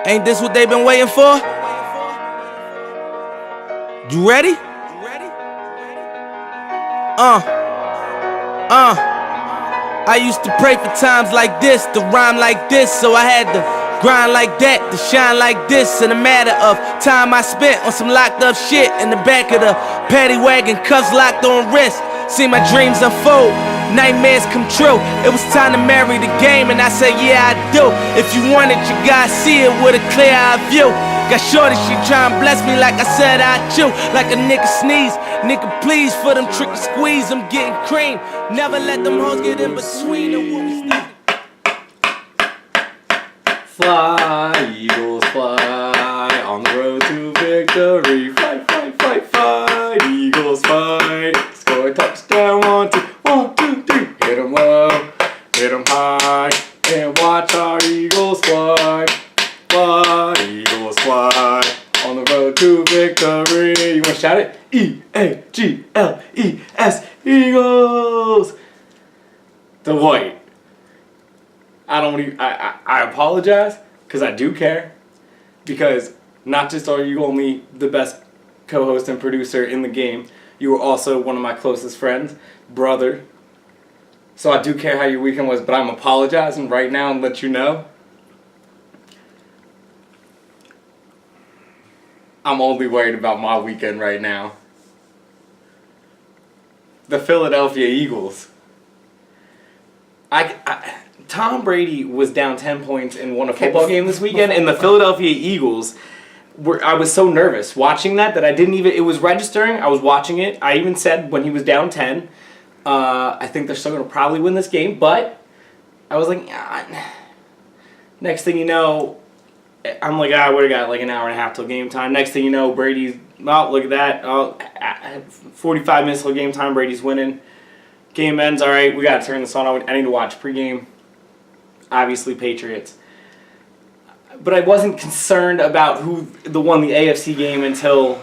Ain't this what they been waiting for? You ready? I used to pray for times like this, to rhyme like this, so I had to grind like that, to shine like this. In a matter of time I spent on some locked up shit in the back of the paddy wagon, cuffs locked on wrist. See my dreams unfold, nightmares come true. It was time to marry the game, and I said, yeah, I do. If you want it, you gotta see it with a clear eye view. Got shorty, she tryna bless me like I said I chew. Like a nigga sneeze, nigga please for them tricky squeeze. I'm getting cream, never let them hoes get in between of what we stuck. Fly, Eagles, fly, on the road to victory. Fight, fight, fight, fight, Eagles, fight. Score a touchdown, 1, 2, 1, 2, 3. Hit 'em low, hit 'em high, and watch our Eagles fly. Fly, Eagles, fly, on the road to victory. You wanna shout it? E-A-G-L-E-S, Eagles. Dwight. I apologize, because I do care. Because not just are you only the best co-host and producer in the game, you were also one of my closest friends, brother. So I do care how your weekend was, but I'm apologizing right now and let you know. I'm only worried about my weekend right now. The Philadelphia Eagles. Tom Brady was down 10 points and won a football game this weekend, and the Philadelphia Eagles I was so nervous watching that I didn't even, it was registering, I was watching it. I even said when he was down 10, I think they're still going to probably win this game, but I was like, next thing you know, I'm like, I would have got like an hour and a half till game time. Next thing you know, Brady's, well, look at that, 45 minutes till game time, Brady's winning. Game ends, all right, we got to turn this on. I need to watch pregame. Obviously, Patriots. But I wasn't concerned about who won the AFC game until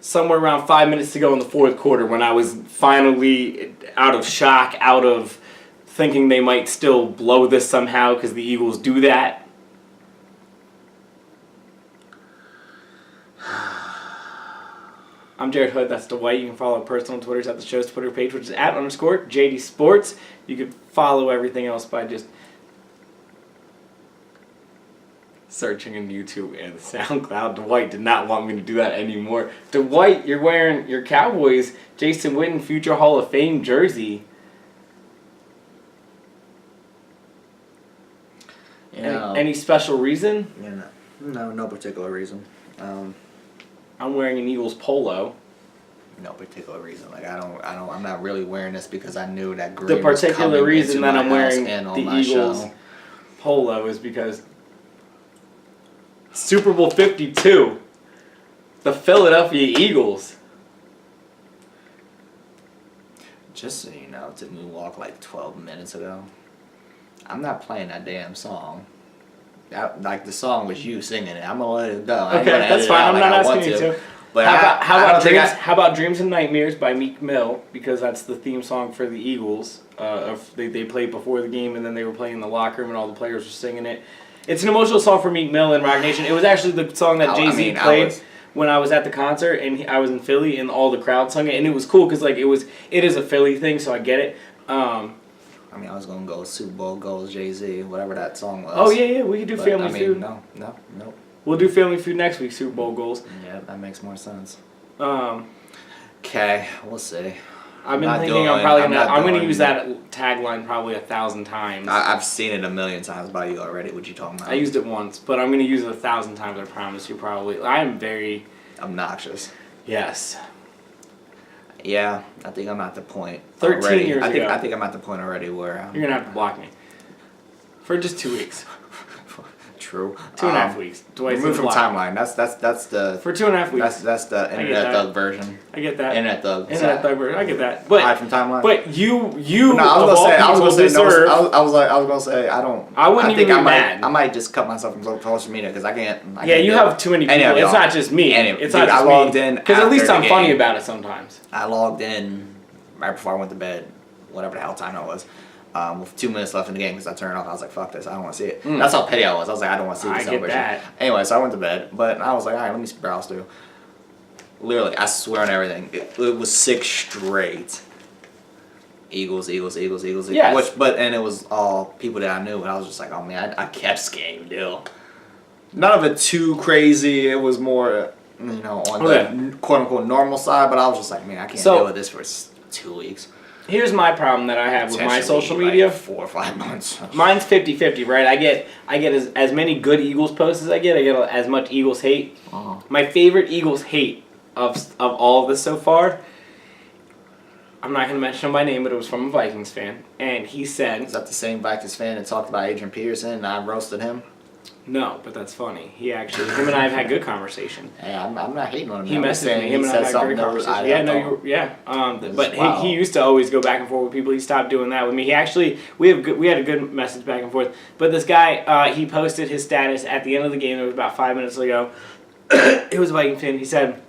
somewhere around 5 minutes to go in the fourth quarter, when I was finally out of shock, out of thinking they might still blow this somehow, because the Eagles do that. I'm Jared Hood, that's Dwight. You can follow our personal Twitters at the show's Twitter page, which is @_JD Sports. You can follow everything else by just searching in YouTube and SoundCloud. Dwight did not want me to do that anymore. Dwight, you're wearing your Cowboys Jason Witten future Hall of Fame jersey. Any special reason? Yeah, no particular reason. I'm wearing an Eagles polo. No particular reason. Like I'm not really wearing this because I knew that green. The particular reason that I'm wearing the Eagles polo is because Super Bowl 52, the Philadelphia Eagles. Just so you know, it took me to walk like 12 minutes ago. I'm not playing that damn song. Like the song was you singing it. I'm gonna let it go. Okay, that's fine. I'm not asking you to. But how about Dreams and Nightmares by Meek Mill, because that's the theme song for the Eagles. They played before the game, and then they were playing in the locker room, and all the players were singing it. It's an emotional song for Meek Mill and Rock Nation. It was actually the song that Jay-Z played when I was at the concert, and I was in Philly, and all the crowd sung it, and it was cool because like it is a Philly thing, so I get it. I was gonna go Super Bowl goes Jay-Z, whatever that song was. Oh yeah, we could do Family Feud. No. We'll do Family Feud next week. Super Bowl goals. Yeah, that makes more sense. Okay, we'll see. I've been thinking I'm gonna use that tagline probably 1,000 times. I've seen it a million times by you already. What you talking about? I used it once, but I'm gonna use it 1,000 times. I promise you. Probably. I am very obnoxious. Yes. Yeah, I think I'm at the point. 13 years ago. I think I'm at the point already where you're gonna have to block me for just 2 weeks. True. 2.5 weeks. Remove from timeline. That's the for 2.5 weeks. That's the Internet Thug version. I get that. Internet Thug version. I get that. But hide from timeline. But you. No, I was gonna say I don't. I wouldn't even be mad. I might just cut myself from social media because I can't. You have too many people. It's not just me. It's not just me. I logged in because at least I'm funny about it sometimes. I logged in right before I went to bed, whatever the hell time it was. with 2 minutes left in the game because I turned it off. I was like, fuck this, I don't want to see it. That's how petty I was. I was like, I don't want to see the I get celebration. that. Anyway, so I went to bed, but I was like, all right, let me browse through. Literally, I swear on everything, it was 6 straight. Eagles. Yes. And it was all people that I knew, and I was just like, oh man, I kept this game, deal. None of it too crazy. It was more, on the quote unquote normal side. But I was just like, man, I can't deal with this for 2 weeks. Here's my problem that I have with my social media. Like 4 or 5 months. Mine's 50-50, right? I get as many good Eagles posts as I get as much Eagles hate. Uh-huh. My favorite Eagles hate of all of this so far, I'm not going to mention him by name, but it was from a Vikings fan. And he said... Is that the same Vikings fan that talked about Adrian Peterson and I roasted him? No, but that's funny. Him and I have had good conversation. Hey, I'm not hating on him. He messaged me. Him and I had great conversation. But he used to always go back and forth with people. He stopped doing that with me. We had a good message back and forth. But this guy, he posted his status at the end of the game. It was about 5 minutes ago. It was a Viking fan. He said,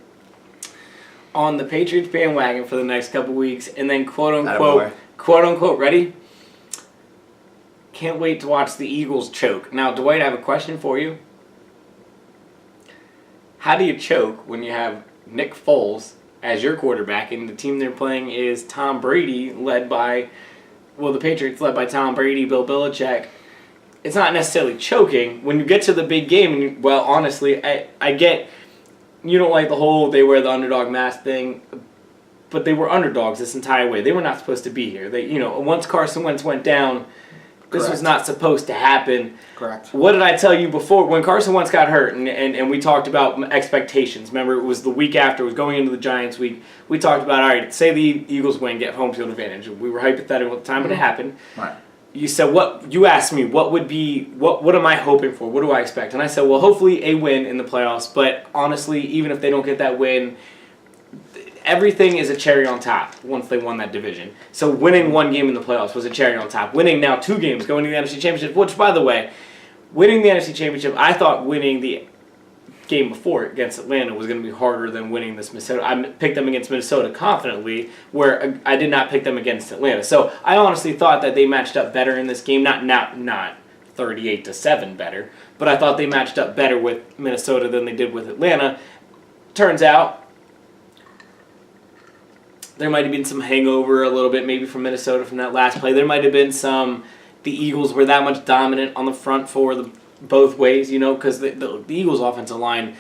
on the Patriots bandwagon for the next couple weeks, and then quote unquote, ready? Can't wait to watch the Eagles choke. Now, Dwight, I have a question for you. How do you choke when you have Nick Foles as your quarterback and the team they're playing is Tom Brady, the Patriots led by Tom Brady, Bill Belichick? It's not necessarily choking. When you get to the big game, honestly, I get you don't like the whole they wear the underdog mask thing, but they were underdogs this entire way. They were not supposed to be here. Once Carson Wentz went down, this was not supposed to happen. Correct. What did I tell you before? When Carson Wentz got hurt, and we talked about expectations. Remember, it was the week after. It was going into the Giants week. We talked about, all right, say the Eagles win, get home field advantage. We were hypothetical at the time when it happened. Right. You said, you asked me, what am I hoping for? What do I expect? And I said, well, hopefully a win in the playoffs. But honestly, even if they don't get that win, everything is a cherry on top once they won that division. So winning one game in the playoffs was a cherry on top. Winning now 2 games, going to the NFC Championship, which, by the way, winning the NFC Championship, I thought winning the game before against Atlanta was going to be harder than winning this Minnesota. I picked them against Minnesota confidently, where I did not pick them against Atlanta. So I honestly thought that they matched up better in this game, not 38-7 better, but I thought they matched up better with Minnesota than they did with Atlanta. Turns out there might have been some hangover a little bit maybe from Minnesota from that last play. There might have been the Eagles were that much dominant on the front for both ways, because the Eagles' offensive line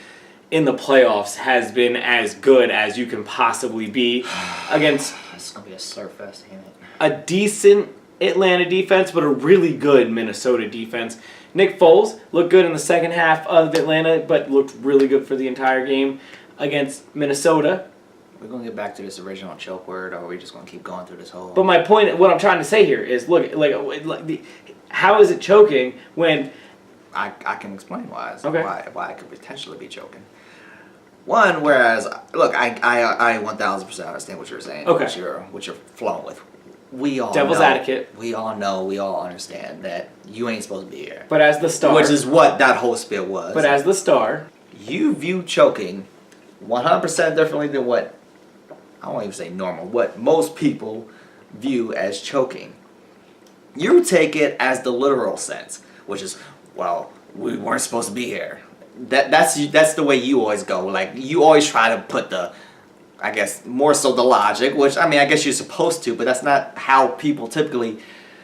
in the playoffs has been as good as you can possibly be against it's going to be a surf fest, ain't it? A decent Atlanta defense, but a really good Minnesota defense. Nick Foles looked good in the second half of Atlanta, but looked really good for the entire game against Minnesota. We're going to get back to this original choke word, or are we just going to keep going through this whole... But my point, what I'm trying to say here is, look, how is it choking when... I can explain why I could potentially be choking. One, whereas, look, I 1,000% understand what you're saying, okay. what you're flowing with. We all Devil's advocate. We all know, we all understand that you ain't supposed to be here. But as the star... Which is what that whole spiel was. But as the star... You view choking 100% differently than what, I won't even say normal, what most people view as choking. You take it as the literal sense, which is, well, we weren't supposed to be here. That's the way you always go. Like, you always try to put I guess, more so the logic, which, I mean, I guess you're supposed to, but that's not how people typically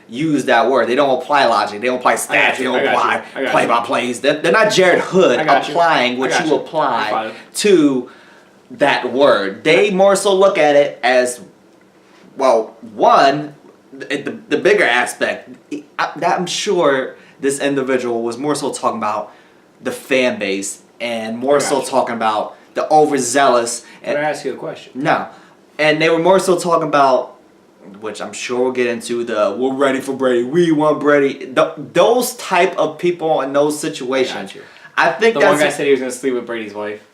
use that word. They don't apply logic. They don't apply stats. They don't apply play-by-plays. They're not Jared Hood applying what you apply to that word. They more so look at it as, well, one, the bigger aspect. I'm sure this individual was more so talking about the fan base and more so talking about the overzealous. Can I ask you a question? No. And they were more so talking about, which I'm sure we'll get into, we're ready for Brady, we want Brady. Those type of people in those situations. I think one guy said he was going to sleep with Brady's wife.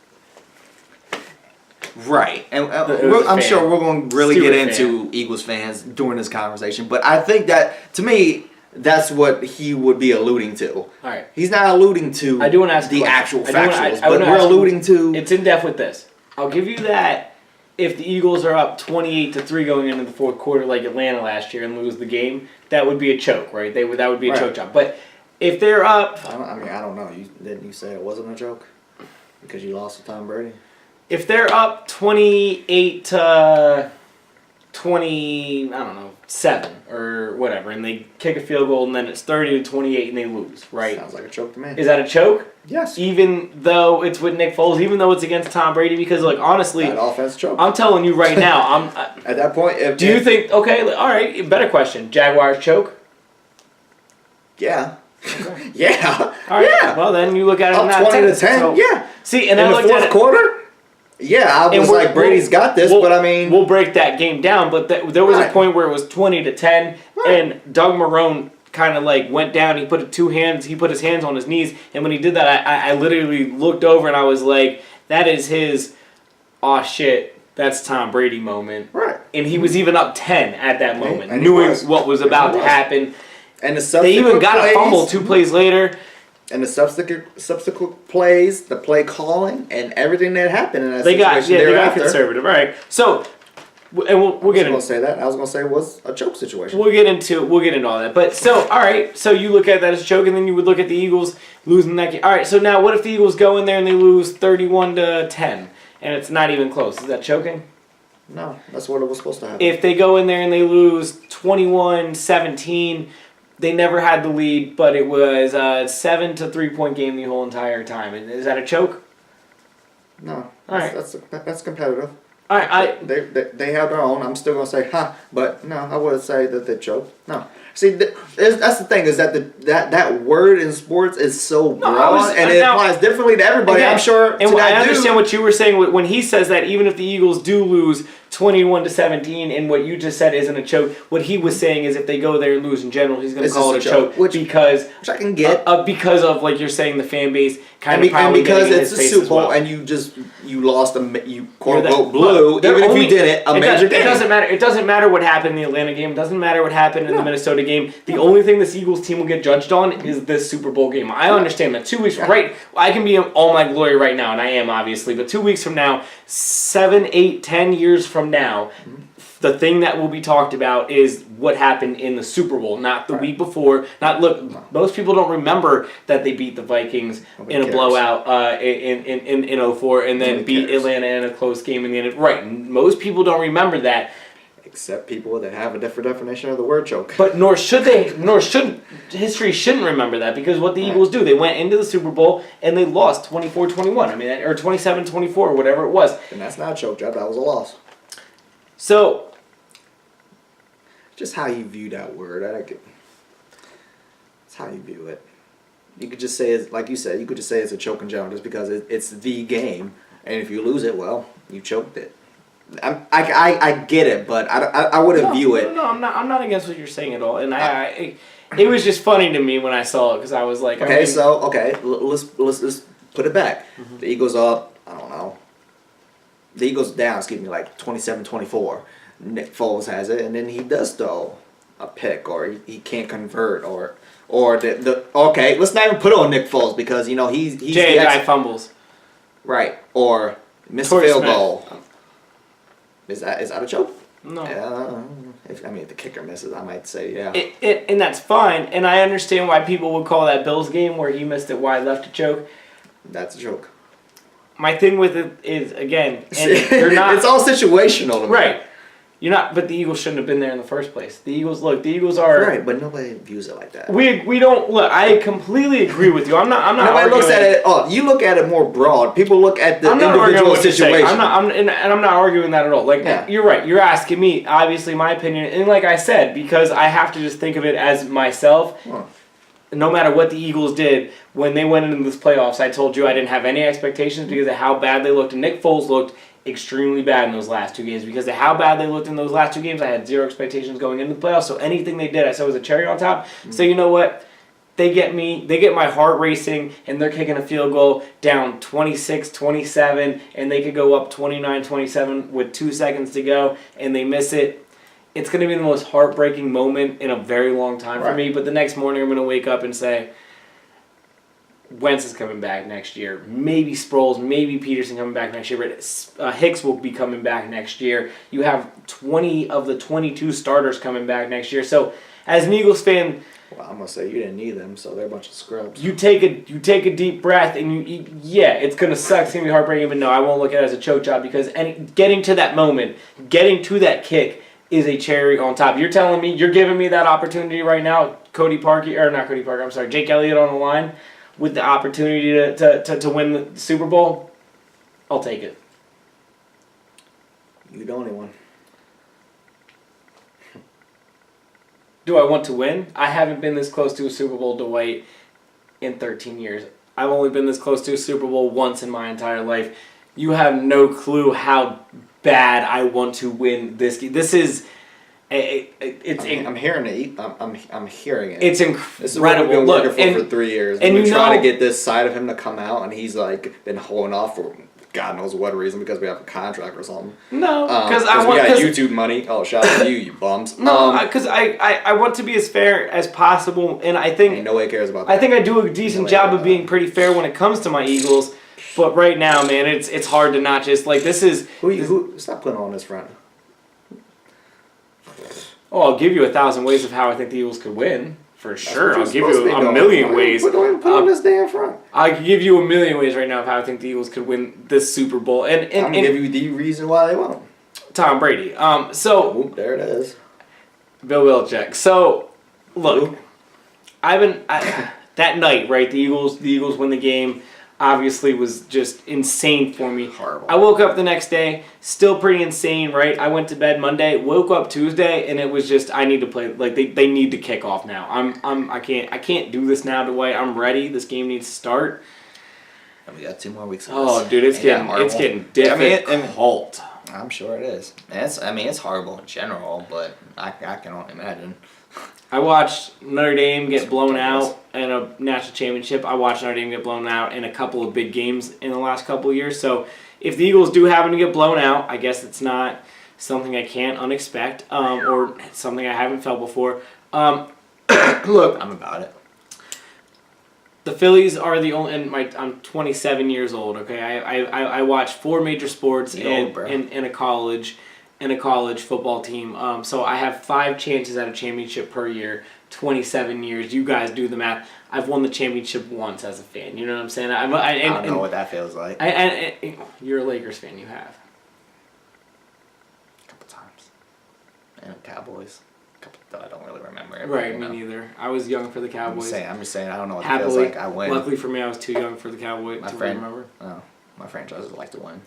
Right. And I'm sure we're going to really get into Eagles fans during this conversation. But I think that, to me, that's what he would be alluding to. All right. He's not alluding to I do want to ask the actual factuals, but we're alluding to... It's in depth with this. I'll give you that if the Eagles are up 28-3 going into the fourth quarter like Atlanta last year and lose the game, that would be a choke, right? That would be a choke job. But if they're up... I don't know. Didn't you say it wasn't a joke? Because you lost to Tom Brady? If they're up 28-20, I don't know, 7 or whatever, and they kick a field goal and then it's 30-28 and they lose, right? Sounds like a choke to me. Is that a choke? Yes. Even though it's with Nick Foles, even though it's against Tom Brady, because like honestly, that offense choke. I'm telling you right now, at that point. Do you think? Okay, all right. Better question. Jaguars choke? Yeah. Okay. Yeah. All right. Yeah. Well, then you look at it up 20-10. So, yeah. See, and in I the looked fourth at it, quarter. Yeah, I was like, Brady's got this, but I mean, we'll break that game down. But there was a point where it was 20-10, and Doug Marrone kind of like went down. He put his hands on his knees, and when he did that, I literally looked over and I was like, that is his, oh shit, that's Tom Brady moment. Right. And he was even up 10 at that moment, and knowing what was about to happen. And they even got a fumble 2 plays later. And the subsequent plays, the play calling, and everything that happened in that they situation got conservative. All right. So, and we'll get into. I was gonna say it was a choke situation. We'll get into all that. But so, all right. So you look at that as a choke, and then you would look at the Eagles losing that game. All right. So now, what if the Eagles go in there and they lose 31-10, and it's not even close? Is that choking? No, that's what it was supposed to happen. If they go in there and they lose 21-17. They never had the lead, but it was a 7 to 3 point game the whole entire time. Is that a choke? No. All right. That's competitive. All right. They have their own. I'm still gonna say, but no, I wouldn't say that they choked. No. See, that's the thing is that that word in sports is so broad and it applies differently to everybody. I'm sure. And I understand what you were saying when he says that even if the Eagles do lose 21-17, and what you just said isn't a choke. What he was saying is if they go there and lose in general, he's going to call it a choke, because I can get because of like you're saying the fan base kind of and because it's a Super Bowl well. and you lost you quote unquote blew even if you didn't a major game. It doesn't matter. It doesn't matter what happened in the Atlanta game. It doesn't matter what happened in the Minnesota game. The only thing this Eagles team will get judged on is this Super Bowl game. I understand that 2 weeks right. I can be in all my glory right now, and I am obviously. But 2 weeks from now, 7, 8, 10 years from now. The thing that will be talked about is what happened in the Super Bowl, not the week before. Most people don't remember that they beat the Vikings in a blowout in 04 and then beat Atlanta in a close game in the end. Right, most people don't remember that. Except people that have a different definition of the word choke. But nor should history shouldn't remember that, because what the Eagles do, they went into the Super Bowl and they lost 24-21. I mean, or 27-24, or whatever it was. And that's not a choke job. That was a loss. So. Just how you view that word. It's how you view it. You could just say, like you said, it's a choke in general just because it's the game. And if you lose it, well, you choked it. I get it, but I wouldn't view it. No, I'm not against what you're saying at all. And it was just funny to me when I saw it because I was like, let's put it back. Mm-hmm. The Eagles up, I don't know. The Eagles down, like 27-24. Nick Foles has it, and then he does throw a pick, or he can't convert, or okay, let's not even put it on Nick Foles because he's Jay guy fumbles, right, or missed field goal. Is that a choke? No. If the kicker misses, I might say yeah. And that's fine, and I understand why people would call that Bills game where he missed it wide left a choke. That's a choke. My thing with it is again, and you're not. It's all situational, right? You're not, but the Eagles shouldn't have been there in the first place. The Eagles are right, but nobody views it like that. We don't look. I completely agree with you. I'm not. Nobody looks at it. Oh, you look at it more broad. People look at the individual situation. I'm not arguing that at all. Like You're right. You're asking me, obviously, my opinion, and like I said, because I have to just think of it as myself. No matter what the Eagles did when they went into this playoffs, I told you I didn't have any expectations because of how bad they looked, and Nick Foles looked extremely bad in those last 2 games. Because of how bad they looked in those last 2 games, I had zero expectations going into the playoffs. So anything they did, I said was a cherry on top. So you know what? They get my heart racing, and they're kicking a field goal down 26-27, and they could go up 29-27 with 2 seconds to go, and they miss it. It's going to be the most heartbreaking moment in a very long time for me. But the next morning, I'm going to wake up and say, Wentz is coming back next year. Maybe Sproles, maybe Peterson coming back next year. But Hicks will be coming back next year. You have 20 of the 22 starters coming back next year. So as an Eagles fan, well, I'm gonna say you didn't need them, so they're a bunch of scrubs. you take a deep breath, and yeah, it's gonna suck. It's gonna be heartbreaking, but no, I won't look at it as a choke job because getting to that moment, getting to that kick is a cherry on top. You're telling me, you're giving me that opportunity right now, Jake Elliott on the line with the opportunity to win the Super Bowl. I'll take it. You the only one. Do I want to win? I haven't been this close to a Super Bowl, Dwight, in 13 years. I've only been this close to a Super Bowl once in my entire life. You have no clue how bad I want to win this game. This is... I'm hearing it. I'm hearing it. It's incredible. This is what I've been working for 3 years. And we try to get this side of him to come out, and he's like been holding off for God knows what reason because we have a contract or something. No, because we got YouTube money. Oh, shout out to you bums. No, because I want to be as fair as possible, and I think ain't nobody cares about that. I think I do a decent job of being pretty fair when it comes to my Eagles. But right now, man, it's hard to not just like this is. Who stop putting on this front. Oh, I'll give you 1,000 ways of how I think the Eagles could win. For sure. I'll give you a doing. million ways. Put on this damn front. I could give you a million ways right now of how I think the Eagles could win this Super Bowl. And I'm going to give you the reason why they won't. Tom Brady. Oop, there it is. Bill Belichick. So, look, that night, right, the Eagles win the game. Obviously was just insane for me. Horrible. I woke up the next day, still pretty insane, right? I went to bed Monday, woke up Tuesday, and it was just I need to play. Like they need to kick off now. I can't do this now, Dwight. I'm ready. This game needs to start. And we got 2 more weeks of Oh, this. dude, it's getting difficult. I'm sure it is. It's horrible in general, but I can only imagine. I watched Notre Dame get blown out in a national championship. I watched Notre Dame get blown out in a couple of big games in the last couple of years. So if the Eagles do happen to get blown out, I guess it's not something I can't unexpect or something I haven't felt before. Look, I'm about it. the Phillies are the only. And I'm 27 years old. Okay, I watched 4 major sports in a college. And a college football team. So I have 5 chances at a championship per year, 27 years. You guys do the math. I've won the championship once as a fan. You know what I'm saying? I don't know what that feels like. You're a Lakers fan. You have. A couple times. And Cowboys. A couple that I don't really remember. Right, me neither. I was young for the Cowboys. I'm just saying I don't know what it feels like. I win. Luckily for me, I was too young for the Cowboys to remember. Oh, my franchises like to win.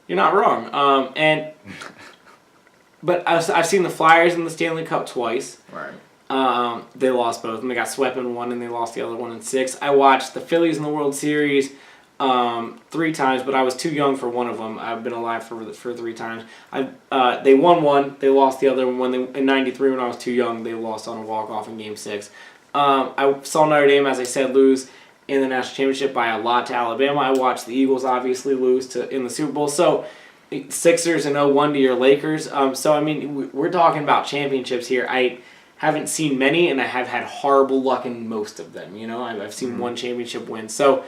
You're not wrong. But I've seen the Flyers in the Stanley Cup twice. Right. They lost both, and they got swept in one, and they lost the other one in 6. I watched the Phillies in the World Series 3 times, but I was too young for one of them. I've been alive for 3 times. They won one, they lost the other one. In '93, when I was too young, they lost on a walk-off in Game 6. I saw Notre Dame, as I said, lose in the national championship by a lot to Alabama. I watched the Eagles obviously lose in the Super Bowl. So Sixers and 0-1 to your Lakers. So, I mean, we're talking about championships here. I haven't seen many, and I have had horrible luck in most of them. You know, I've seen one championship win. So,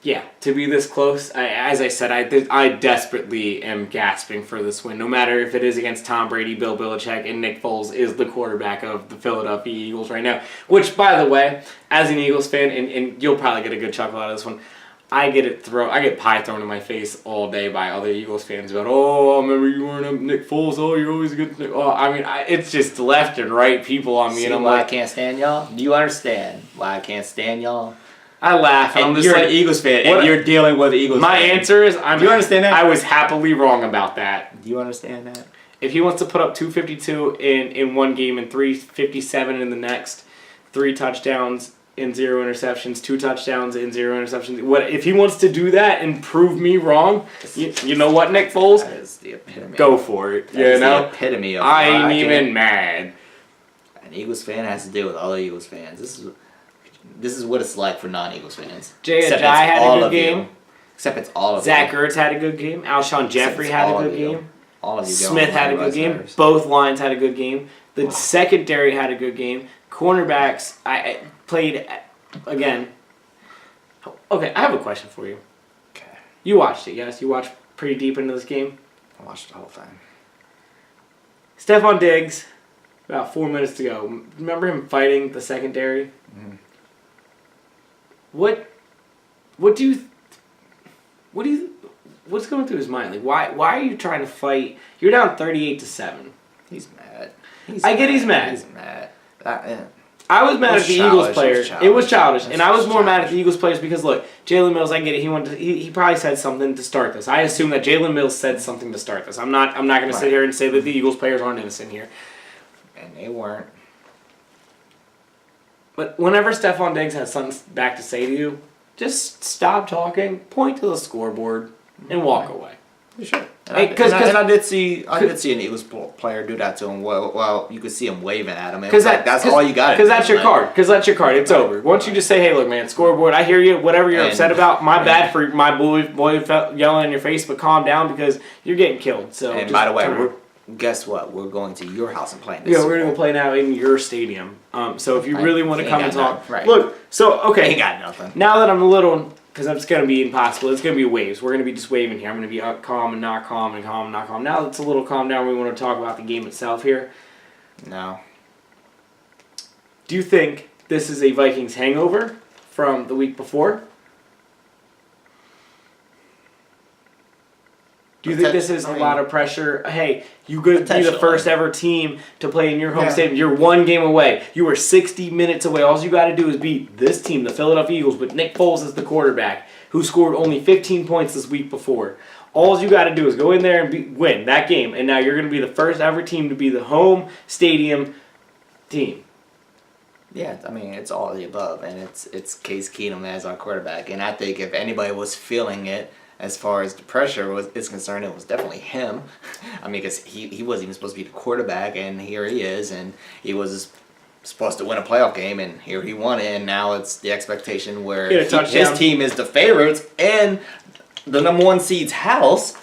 yeah, to be this close, as I said, I desperately am gasping for this win. No matter if it is against Tom Brady, Bill Belichick, and Nick Foles is the quarterback of the Philadelphia Eagles right now. Which, by the way, as an Eagles fan, and you'll probably get a good chuckle out of this one, I get pie thrown in my face all day by other Eagles fans about, oh, I remember you weren't a Nick Foles, oh, you're always a good Nick. Oh, I mean, it's just left and right people on me. See, and I'm why like, I can't stand y'all? Do you understand why I can't stand y'all? I laugh. And I'm just you're like, an Eagles fan, and you're dealing with Eagles my fans. answer is, Do you understand that? I was happily wrong about that. Do you understand that? If he wants to put up 252 in one game and 357 in the next, 3 touchdowns and 0 interceptions, 2 touchdowns and 0 interceptions. If he wants to do that and prove me wrong, you know what, Nick Foles? That is the epitome. Go for it. That is the epitome of I ain't why even mad. An Eagles fan has to deal with other Eagles fans. This is what it's like for non-Eagles fans. Jay Ajayi had a good game. Except it's all of Zach you. Ertz had a good game. Alshon Jeffrey had a good game. All of you. Smith had a good game. Both lines had a good game. The secondary had a good game. Cornerbacks, I played again. Okay, I have a question for you. Okay. You watched it, yes? You watched pretty deep into this game? I watched the whole thing. Stephon Diggs, about 4 minutes to go. Remember him fighting the secondary? Mm-hmm. What's going through his mind? Like, why are you trying to fight? You're down 38-7. He's mad. I get he's mad. He's mad. I was mad at the Eagles players. It was childish. It was And I was more mad at childish. the Eagles players because, look, Jalen Mills, I get it. He probably said something to start this. I assume that Jalen Mills said something to start this. I'm not going to sit here and say that the Eagles players aren't innocent here. And they weren't. But whenever Stephon Diggs has something back to say to you, just stop talking, point to the scoreboard, and walk away. Sure. Hey, I did see an Eagles player do that to him. Well, you could see him waving at him. Because that's all you got. Because that's your card. Because that's your card. It's over. Once you just say, "Hey, look, man, scoreboard. I hear you. Whatever you're upset about, my bad for my boy yelling in your face, but calm down because you're getting killed." So. And by the way, guess what? We're going to your house and playing this. Yeah, we're gonna go play now in your stadium. So if you really want to come and talk, right. Look. So okay, Ain't got nothing. Now that I'm a little. Because it's going to be impossible. It's going to be waves. We're going to be just waving here. I'm going to be calm and not calm and calm and not calm. Now it's a little calm down. We want to talk about the game itself here. No. Do you think this is a Vikings hangover from the week before? Do you think this is a lot of pressure? Hey, you could be the first ever team to play in your home stadium. You're one game away. You were 60 minutes away. All you got to do is beat this team, the Philadelphia Eagles, with Nick Foles as the quarterback, who scored only 15 points this week before. All you got to do is go in there and win that game, and now you're going to be the first ever team to be the home stadium team. Yeah, I mean, it's all of the above, and it's Case Keenum as our quarterback. And I think if anybody was feeling it, as far as the pressure is concerned, it was definitely him. I mean, because he wasn't even supposed to be the quarterback, and here he is, and he was supposed to win a playoff game, and here he won it, and now it's the expectation where his team is the favorites and the number one seed's house.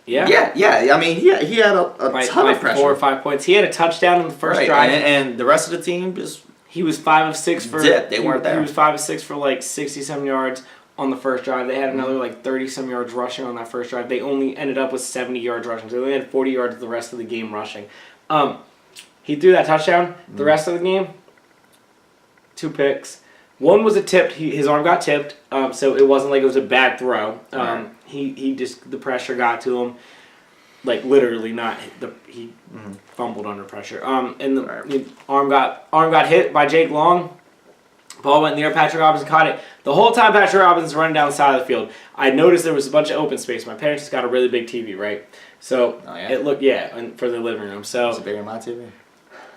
Yeah. Yeah. I mean, he had a ton of pressure. 4 or 5 points. He had a touchdown in the first drive, and the rest of the team just. He was 5 of 6 for. They weren't there. He was 5 of 6 for like 60-some yards. On the first drive, they had another like 30-some yards rushing on that first drive. They only ended up with 70 yards rushing, so they only had 40 yards the rest of the game rushing. He threw that touchdown. The rest of the game, 2 picks. One was a tipped. His arm got tipped, so it wasn't like it was a bad throw. He just the pressure got to him, like literally not. He fumbled under pressure. And the arm got hit by Jake Long. Ball went in the air. Patrick Robinson caught it. The whole time Patrick Robinson's running down the side of the field, I noticed there was a bunch of open space. My parents just got a really big TV, right? So it looked, and for the living room. So is it bigger than my TV?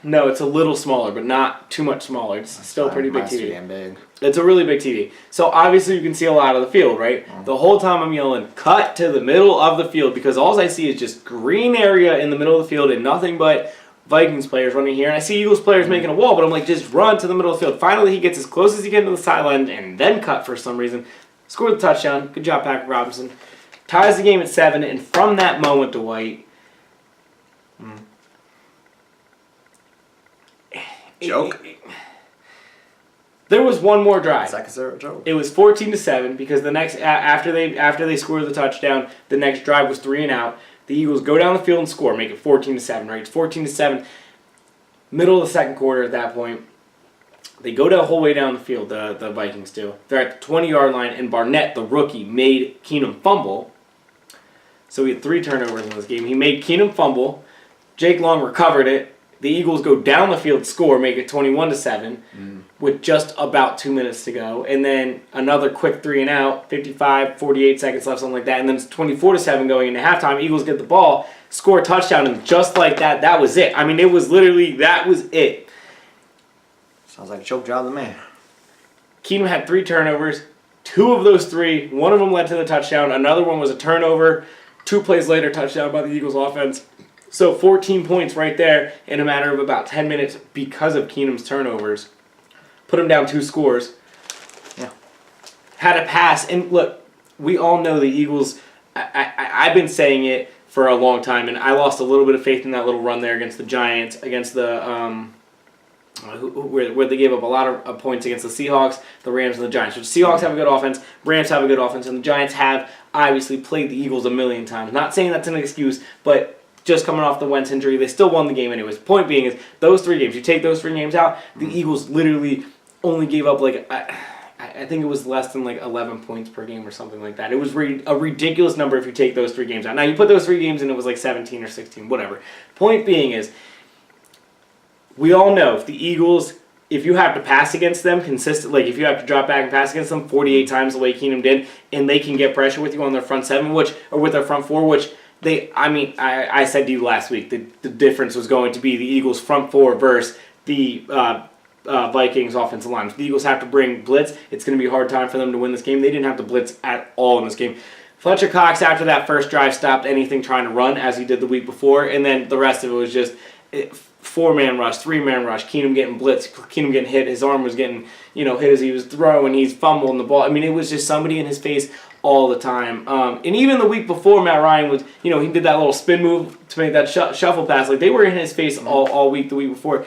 No, it's a little smaller, but not too much smaller. It's still a pretty big TV. Damn big. It's a really big TV. So obviously you can see a lot of the field, right? The whole time I'm yelling, cut to the middle of the field, because all I see is just green area in the middle of the field and nothing but Vikings players running here, and I see Eagles players making a wall, but I'm like, just run to the middle of the field. Finally, he gets as close as he can to the sideline and then cut for some reason. Scored the touchdown. Good job, Patrick Robinson. Ties the game at 7, and from that moment, Dwight... Joke? There was one more drive. Is that considered a joke? It was 14-7 because the next after they scored the touchdown, the next drive was 3 and out. The Eagles go down the field and score, make it 14-7, right? It's 14-7. Middle of the second quarter at that point. They go the whole way down the field, the Vikings do. They're at the 20-yard line, and Barnett, the rookie, made Keenum fumble. So we had 3 turnovers in this game. He made Keenum fumble. Jake Long recovered it. The Eagles go down the field, score, make it 21-7 with just about 2 minutes to go. And then another quick 3 and out, 55, 48 seconds left, something like that. And then it's 24-7 going into halftime. Eagles get the ball, score a touchdown, and just like that, that was it. I mean, it was literally, that was it. Sounds like a choke job to me. Keenum had 3 turnovers. 2 of those 3, one of them led to the touchdown. Another one was a turnover. 2 plays later, touchdown by the Eagles offense. So 14 points right there in a matter of about 10 minutes because of Keenum's turnovers. Put him down 2 scores. Yeah. Had a pass. And look, we all know the Eagles. I've been saying it for a long time, and I lost a little bit of faith in that little run there against the Giants, against the where they gave up a lot of points against the Seahawks, the Rams, and the Giants. So the Seahawks have a good offense, Rams have a good offense, and the Giants have obviously played the Eagles a million times. Not saying that's an excuse, but just coming off the Wentz injury, they still won the game anyways. Point being is, those 3 games, you take those 3 games out, the Eagles literally only gave up I think it was less than 11 points per game or something like that. It was a ridiculous number if you take those 3 games out. Now, you put those 3 games in, it was 17 or 16, whatever. Point being is, we all know if the Eagles, if you have to pass against them consistently, if you have to drop back and pass against them 48 times the way Keenum did, and they can get pressure with you on their front 7, or with their front 4, which I said to you last week, the difference was going to be the Eagles' front 4 versus the Vikings' offensive line. If the Eagles have to bring blitz, it's going to be a hard time for them to win this game. They didn't have to blitz at all in this game. Fletcher Cox, after that first drive, stopped anything trying to run, as he did the week before, and then the rest of it was just 4-man rush, 3-man rush, Keenum getting blitzed, Keenum getting hit, his arm was getting hit as he was throwing, he's fumbling the ball. I mean, it was just somebody in his face all the time. And even the week before, Matt Ryan was, he did that little spin move to make that shuffle pass. They were in his face all week the week before.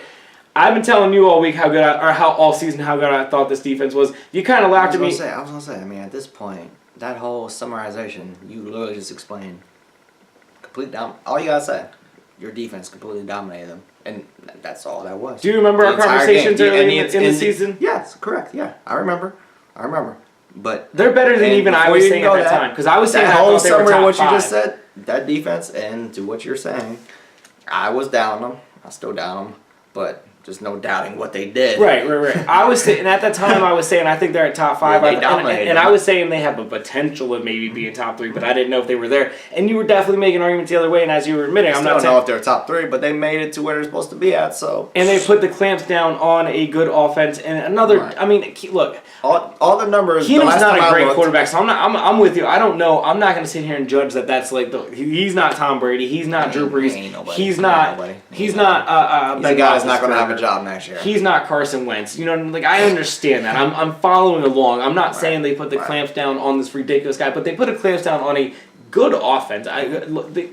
I've been telling you all week how good all season how good I thought this defense was. You kind of laughed at me. I was gonna say. I mean, at this point, that whole summarization, you literally just explained. All you gotta say, your defense completely dominated them, and that's all that was. Do you remember our conversations early in the season? Yes, correct. Yeah, I remember. But they're better than even I was saying at that time, because I was saying that I whole thought they were summary top of what 5. you just said, that defense, and to what you're saying, I was down on them. I still down on them, but just no doubting what they did. Right. I was saying, at that time, I was saying I think they're at top 5. Yeah, they dominated and I was saying they have a potential of maybe being top 3, but I didn't know if they were there. And you were definitely making arguments the other way, and as you were admitting, I don't know if they're top 3, but they made it to where they're supposed to be at. So. And they put the clamps down on a good offense and another. Right. I mean, look. All the numbers. Keenum's not a great quarterback, so I'm with you. I don't know. I'm not going to sit here and judge that's he's not Tom Brady. He's not Drew Brees. He's not a guy that's not going to have a job next year. He's not Carson Wentz. I understand that. I'm following along. I'm not saying they put the clamps down on this ridiculous guy, but they put the clamps down on a good offense.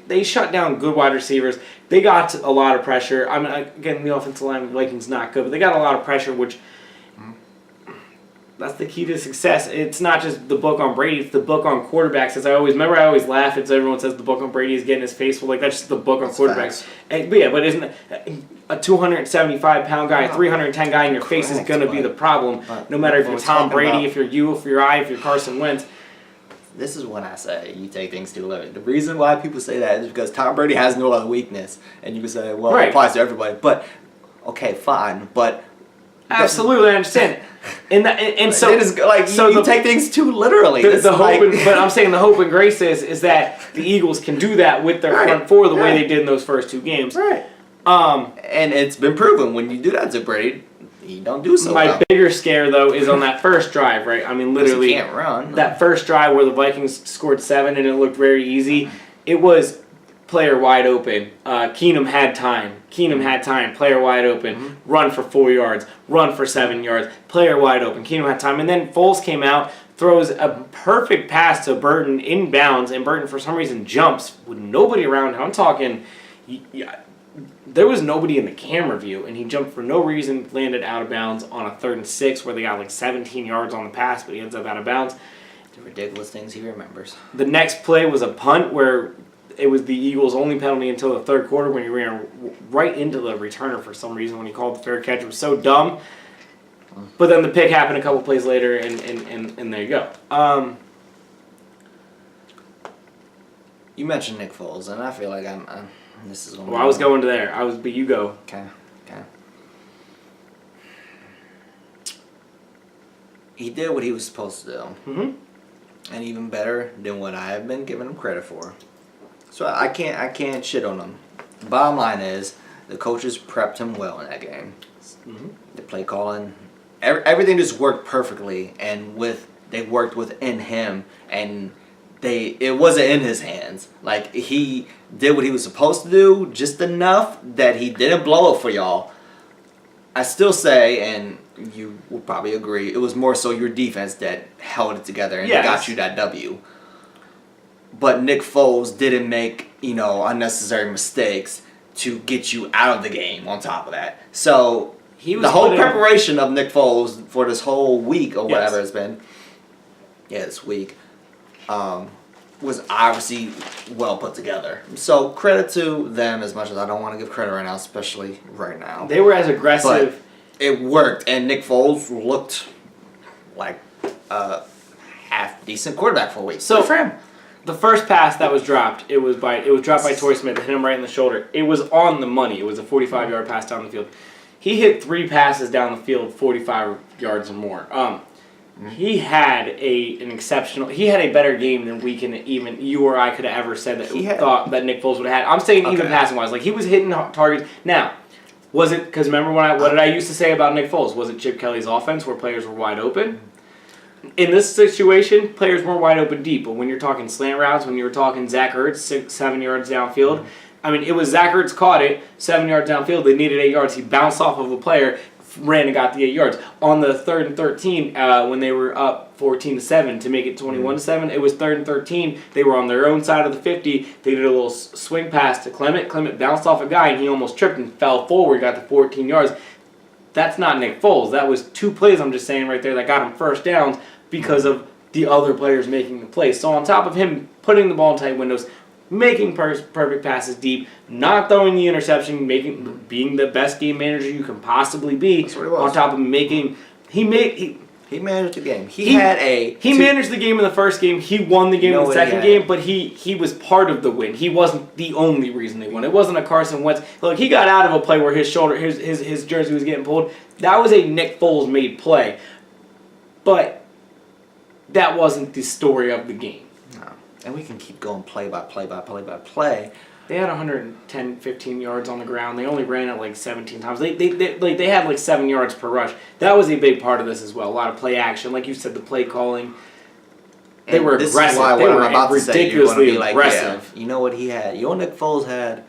They shut down good wide receivers. They got a lot of pressure. I mean, again, the offensive line of the Vikings not good, but they got a lot of pressure, which that's the key to success. It's not just the book on Brady; it's the book on quarterbacks. I always laugh at everyone says the book on Brady is getting his face. Well, that's just the book on quarterbacks. But isn't it, a 275-pound guy, a 310 guy in your face is going to be the problem? No matter if you're Tom Brady, if you're Carson Wentz. This is when I say you take things too literally. The reason why people say that is because Tom Brady has no other weakness, and you can say, well, it applies to everybody. But okay, fine, but. Absolutely, I understand. So you take things too literally. But I'm saying the hope and grace is that the Eagles can do that with their front 4 the way they did in those first 2 games. Right. And it's been proven when you do that to Brady, he don't do so. My bigger scare though is on that first drive, right? I mean, literally, he can't run. That first drive where the Vikings scored 7 and it looked very easy. It was player wide open. Keenum had time. Player wide open. Run for 4 yards. Run for 7 yards. Player wide open. Keenum had time. And then Foles came out, throws a perfect pass to Burton inbounds, and Burton for some reason jumps with nobody around him. I'm talking, there was nobody in the camera view, and he jumped for no reason, landed out of bounds on a 3rd and 6 where they got 17 yards on the pass, but he ends up out of bounds. The ridiculous things he remembers. The next play was a punt where it was the Eagles' only penalty until the 3rd quarter when he ran right into the returner for some reason when he called the fair catch. It was so dumb. But then the pick happened a couple plays later, and there you go. You mentioned Nick Foles, and I feel like this is. I was going to there. But you go. Okay. He did what he was supposed to do, and even better than what I have been giving him credit for. So I can't shit on him. The bottom line is the coaches prepped him well in that game. The play calling, everything just worked perfectly, and they worked within him, and it wasn't in his hands. Like, he did what he was supposed to do, just enough that he didn't blow it for y'all. I still say, and you will probably agree, it was more so your defense that held it together and got you that W. But Nick Foles didn't make, unnecessary mistakes to get you out of the game on top of that. So the whole preparation of Nick Foles for this whole week or whatever it's been. Yeah, this week. Was obviously well put together. So credit to them as much as I don't want to give credit right now, especially right now. They were as aggressive. But it worked, and Nick Foles looked like a half-decent quarterback for a week. So good for him. The first pass that was dropped, it was dropped by Torrey Smith. It hit him right in the shoulder. It was on the money. It was a 45-yard pass down the field. He hit 3 passes down the field, 45 yards or more. He had he had a better game than we can even you or I could have ever said that thought that Nick Foles would have had. I'm saying even passing wise, like he was hitting targets. Now, was it because remember what did I used to say about Nick Foles? Was it Chip Kelly's offense where players were wide open? In this situation, players weren't wide open deep. But when you're talking slant routes, when you were talking Zach Ertz 6-7 yards downfield, I mean it was Zach Ertz caught it 7 yards downfield. They needed 8 yards. He bounced off of a player. Ran and got the 8 yards. On the 3rd and 13, when they were up 14-7 to make it 21-7, it was 3rd and 13. They were on their own side of the 50. They did a little swing pass to Clement. Clement bounced off a guy and he almost tripped and fell forward. Got the 14 yards. That's not Nick Foles. That was 2 plays. I'm just saying right there that got him first downs because of the other players making the plays. So on top of him putting the ball in tight windows, making perfect passes deep, not throwing the interception, being the best game manager you can possibly be. That's what he was. On top of making, he managed the game. He managed the game in the first game. He won the game in the second game, but he was part of the win. He wasn't the only reason they won. It wasn't a Carson Wentz. Look, he got out of a play where his jersey was getting pulled. That was a Nick Foles made play, but that wasn't the story of the game. And we can keep going play by play by play by play. They had 110, 15 yards on the ground. They only ran it like 17 times. They had like 7 yards per rush. That was a big part of this as well. A lot of play action, like you said, the play calling. They were aggressive. This is why they what were I'm about to say, you're going to be like, aggressive. yeah, you know what he had? You know what Nick Foles had?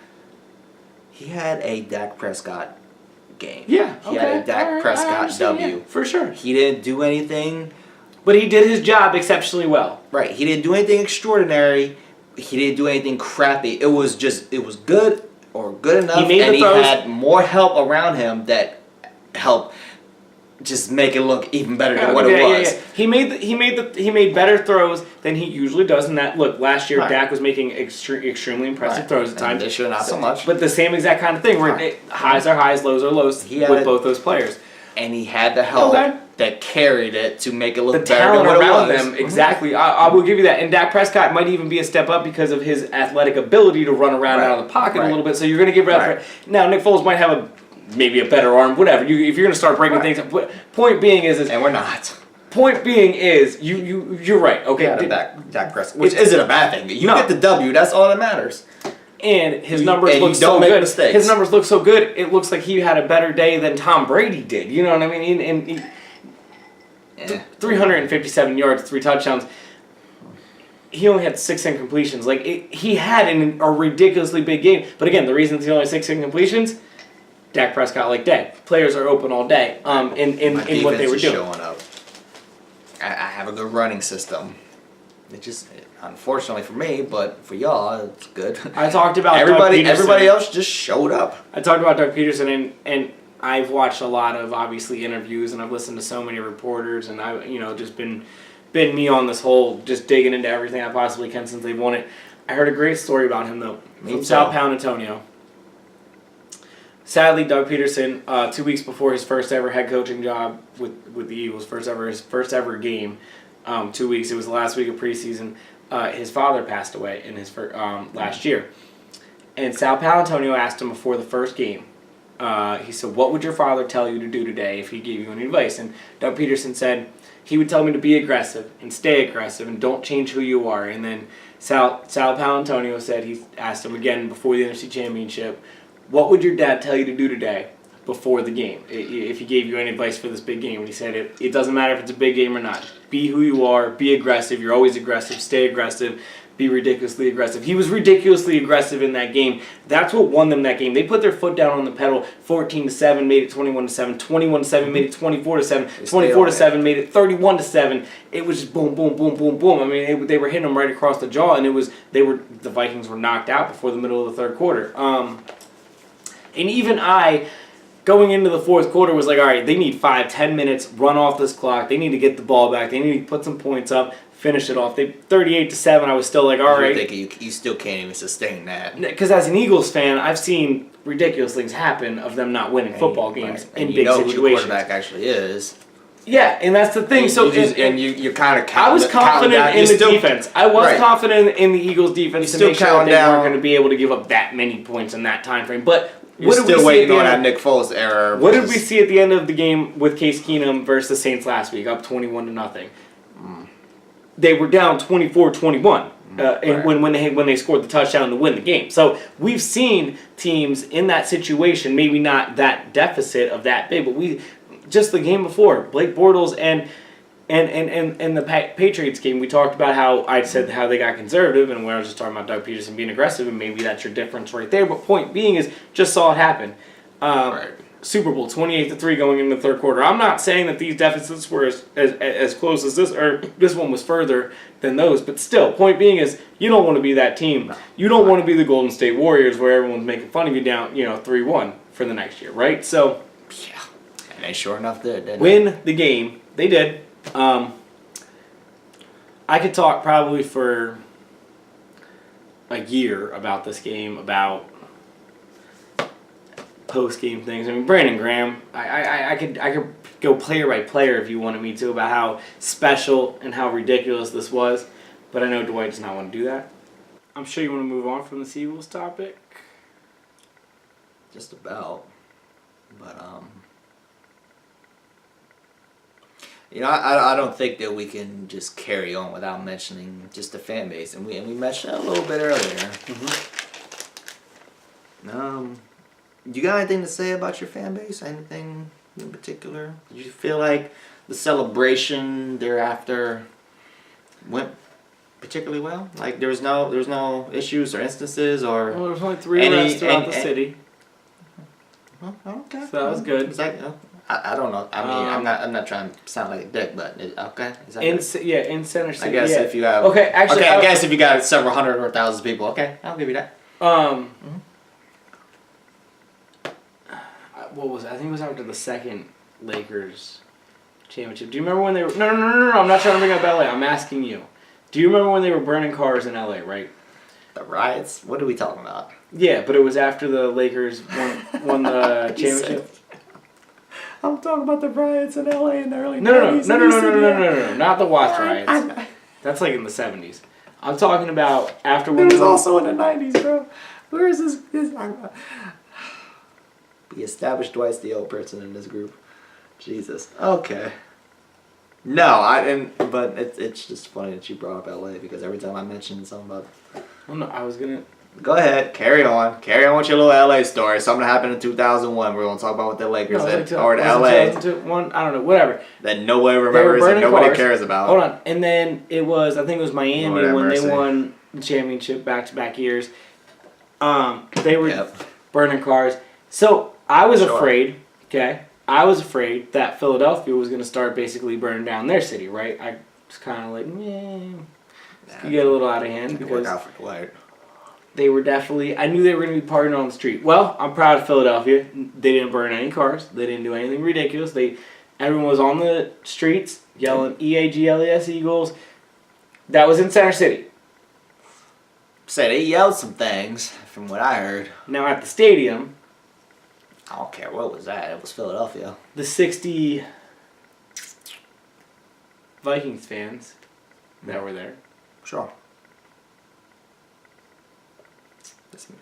He had a Dak Prescott game. Yeah, he had a Dak Prescott W. Yeah, for sure. He didn't do anything. But he did his job exceptionally well. Right. He didn't do anything extraordinary. He didn't do anything crappy. It was good or good enough. He had more help around him that helped just make it look even better than what it was. Yeah. He made better throws than he usually does. In that look, last year Dak was making extremely impressive throws at times. This year not so much. But the same exact kind of thing where highs are highs, lows are lows with both those players. And he had the help that carried it to make it look better talent than what around it was. them. Exactly. I will give you that. And Dak Prescott might even be a step up because of his athletic ability to run around out of the pocket a little bit. So you're going to give now Nick Foles might have maybe a better arm, whatever. If you're going to start breaking things up. Point being is and we're not. Point being is you're right. Okay. Yeah, Dak Prescott, which isn't a bad thing. You get the W. That's all that matters. And his numbers look so good. His numbers look so good. It looks like he had a better day than Tom Brady did. You know what I mean? And 357 yards, 3 touchdowns. He only had 6 incompletions. He had a ridiculously big game. But again, the reason he only had 6 incompletions, Dak Prescott like day. Players are open all day. In what they were doing. Showing up. I have a good running system. It just, unfortunately for me, but for y'all, it's good. I talked about everybody else just showed up. I talked about Doug Peterson, and I've watched a lot of obviously interviews, and I've listened to so many reporters, and I just been me on this whole just digging into everything I possibly can since they've won it. I heard a great story about him though from South San Antonio. Sadly, Doug Peterson, 2 weeks before his first ever head coaching job with the Eagles, his first ever game. 2 weeks. It was the last week of preseason. His father passed away in his last year, and Sal Paolantonio asked him before the first game. He said, "What would your father tell you to do today if he gave you any advice?" And Doug Peterson said, "He would tell me to be aggressive and stay aggressive and don't change who you are." And then Sal Paolantonio said he asked him again before the NFC Championship, "What would your dad tell you to do today before the game if he gave you any advice for this big game?" And he said, it doesn't matter if it's a big game or not. Be who you are. Be aggressive. You're always aggressive. Stay aggressive. Be ridiculously aggressive. He was ridiculously aggressive in that game. That's what won them that game. They put their foot down on the pedal. 14-7 made it 21-7. 21-7 made it 24-7. 24-7 made it 31-7. It was just boom, boom, boom, boom, boom. I mean, they were hitting them right across the jaw, and the Vikings were knocked out before the middle of the third quarter. And even going into the fourth quarter was like, all right, they need 5-10 minutes, run off this clock. They need to get the ball back. They need to put some points up, finish it off. They 38-7. I was still like, all right. You still can't even sustain that. Because as an Eagles fan, I've seen ridiculous things happen of them not winning football games in big situations. Who the quarterback actually is. Yeah, and that's the thing. You're kind of. I was confident in the defense. I was confident in the Eagles' defense to make sure that they weren't going to be able to give up that many points in that time frame. But you're still waiting on that Nick Foles error. What did we see at the end of the game with Case Keenum versus the Saints last week, up 21-0? They were down 24-21. When they scored the touchdown to win the game. So we've seen teams in that situation, maybe not that deficit of that big, but just the game before, Blake Bortles and the Patriots game, we talked about how I said how they got conservative, and when I was just talking about Doug Peterson being aggressive, and maybe that's your difference right there. But point being is, just saw it happen. Super Bowl 28-3 going into the third quarter. I'm not saying that these deficits were as close as this, or this one was further than those, but still, point being is, you don't want to be that team. No. You don't want to be the Golden State Warriors where everyone's making fun of you down, 3-1 for the next year, right? So, yeah, and they sure enough did. Win the game. They did. I could talk probably for a year about this game, about post-game things. I mean, Brandon Graham, I could go player by player if you wanted me to about how special and how ridiculous this was, but I know Dwight does not want to do that. I'm sure you want to move on from the Eagles topic. Just about, but I don't think that we can just carry on without mentioning just the fan base, and we mentioned it a little bit earlier. You got anything to say about your fan base? Anything in particular? Did you feel like the celebration thereafter went particularly well? Like there was no issues or instances or. Well, there was only 3 arrests throughout the city. Oh, okay. So that was good. Is that, I don't know. I mean, I'm not trying to sound like a dick, but okay. Is that in Center City. I guess if you have. Okay, actually. I guess if you got several hundred or thousands people, okay, I'll give you that. What was it? I think it was after the second Lakers championship. Do you remember when they were... No, I'm not trying to bring up LA. I'm asking you. Do you remember when they were burning cars in LA, right? The riots? What are we talking about? Yeah, but it was after the Lakers won the championship. I'm talking about the riots in LA in the early 90s. No. Not the Watts riots. That's like in the 70s. I'm talking about after when... It was also in the 90s, bro. Where is this? We established Dwight's the old person in this group. Jesus. Okay. No, I didn't. But it's just funny that you brought up LA because every time I mention something about. Well, no, I was gonna. Go ahead, carry on. Carry on with your little LA story. Something happened in 2001. We're gonna talk about what the Lakers did, or the LA. 2001, I don't know, whatever. That no one remembers and nobody cares about. Hold on, and then it was. I think it was Miami when they won the championship back-to-back years. They were burning cars. So. I was afraid, I was afraid that Philadelphia was going to start basically burning down their city, right? I was kind of like, could get a little out of hand because work out for Dwight. They were definitely, I knew they were going to be partying on the street. Well, I'm proud of Philadelphia. They didn't burn any cars. They didn't do anything ridiculous. Everyone was on the streets yelling EAGLES Eagles. That was in Center City. So they yelled some things from what I heard. Now at the stadium... I don't care what was that. It was Philadelphia. The 60 Vikings fans that were there. Sure.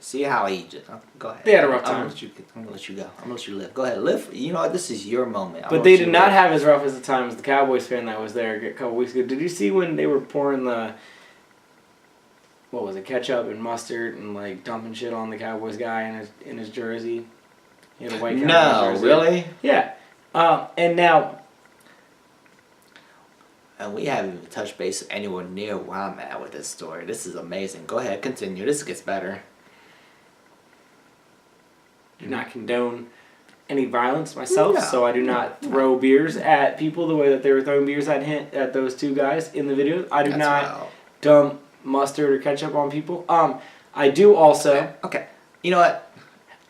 See how he just... Go ahead. They had a rough time. I'm going to let you go. I'm going to let you live. Go ahead. Live. You know what? This is your moment. But they did not have as rough as the time as the Cowboys fan that was there a couple weeks ago. Did you see when they were pouring the... What was it? Ketchup and mustard and like dumping shit on the Cowboys guy in his jersey? He had a white Cowboys jersey. Really? Yeah. And now... And we haven't even touched base anywhere near where I'm at with this story. This is amazing. Go ahead. Continue. This gets better. Do not condone any violence myself, so I do not throw beers at people the way that they were throwing beers at those two guys in the video. I do not dump mustard or ketchup on people. I do also... Okay. You know what?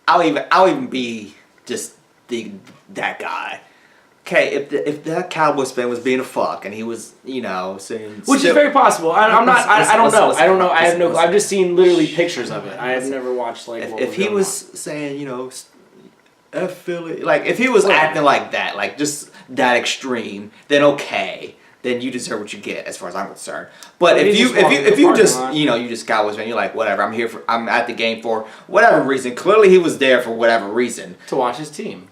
I'll even be just that guy. Okay, if that Cowboys fan was being a fuck and he was, saying... Which is very possible. I don't know. I don't know. I have no... I've just seen literally pictures of it. I have never watched, like, If he was saying, F Philly... Like, if he was acting like that, like, just that extreme, then okay. Then you deserve what you get, as far as I'm concerned. But if you just you just Cowboys fan, you're like, whatever, I'm at the game for whatever reason. Clearly he was there for whatever reason. To watch his team.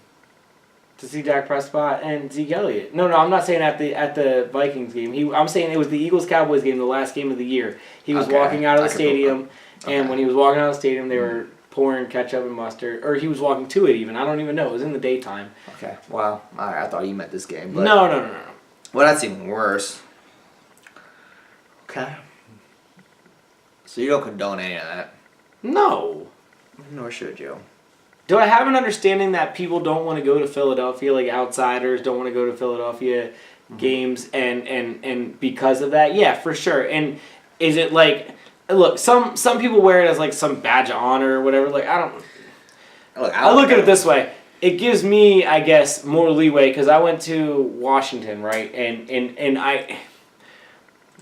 To see Dak Prescott and Zeke Elliott. No, I'm not saying at the Vikings game. I'm saying it was the Eagles-Cowboys game, the last game of the year. He was walking out of the stadium, and when he was walking out of the stadium, they were pouring ketchup and mustard. Or he was walking to it even. I don't even know. It was in the daytime. Okay, well, all right, I thought you meant this game. But No. Well, that's even worse. Okay. So you don't condone any of that? No. Nor should you. Do I have an understanding that people don't want to go to Philadelphia, like outsiders don't want to go to Philadelphia games, and because of that? Yeah, for sure. And is it like, look, some people wear it as like some badge of honor or whatever. Like, I look at it this way. It gives me, I guess, more leeway because I went to Washington, right? And I...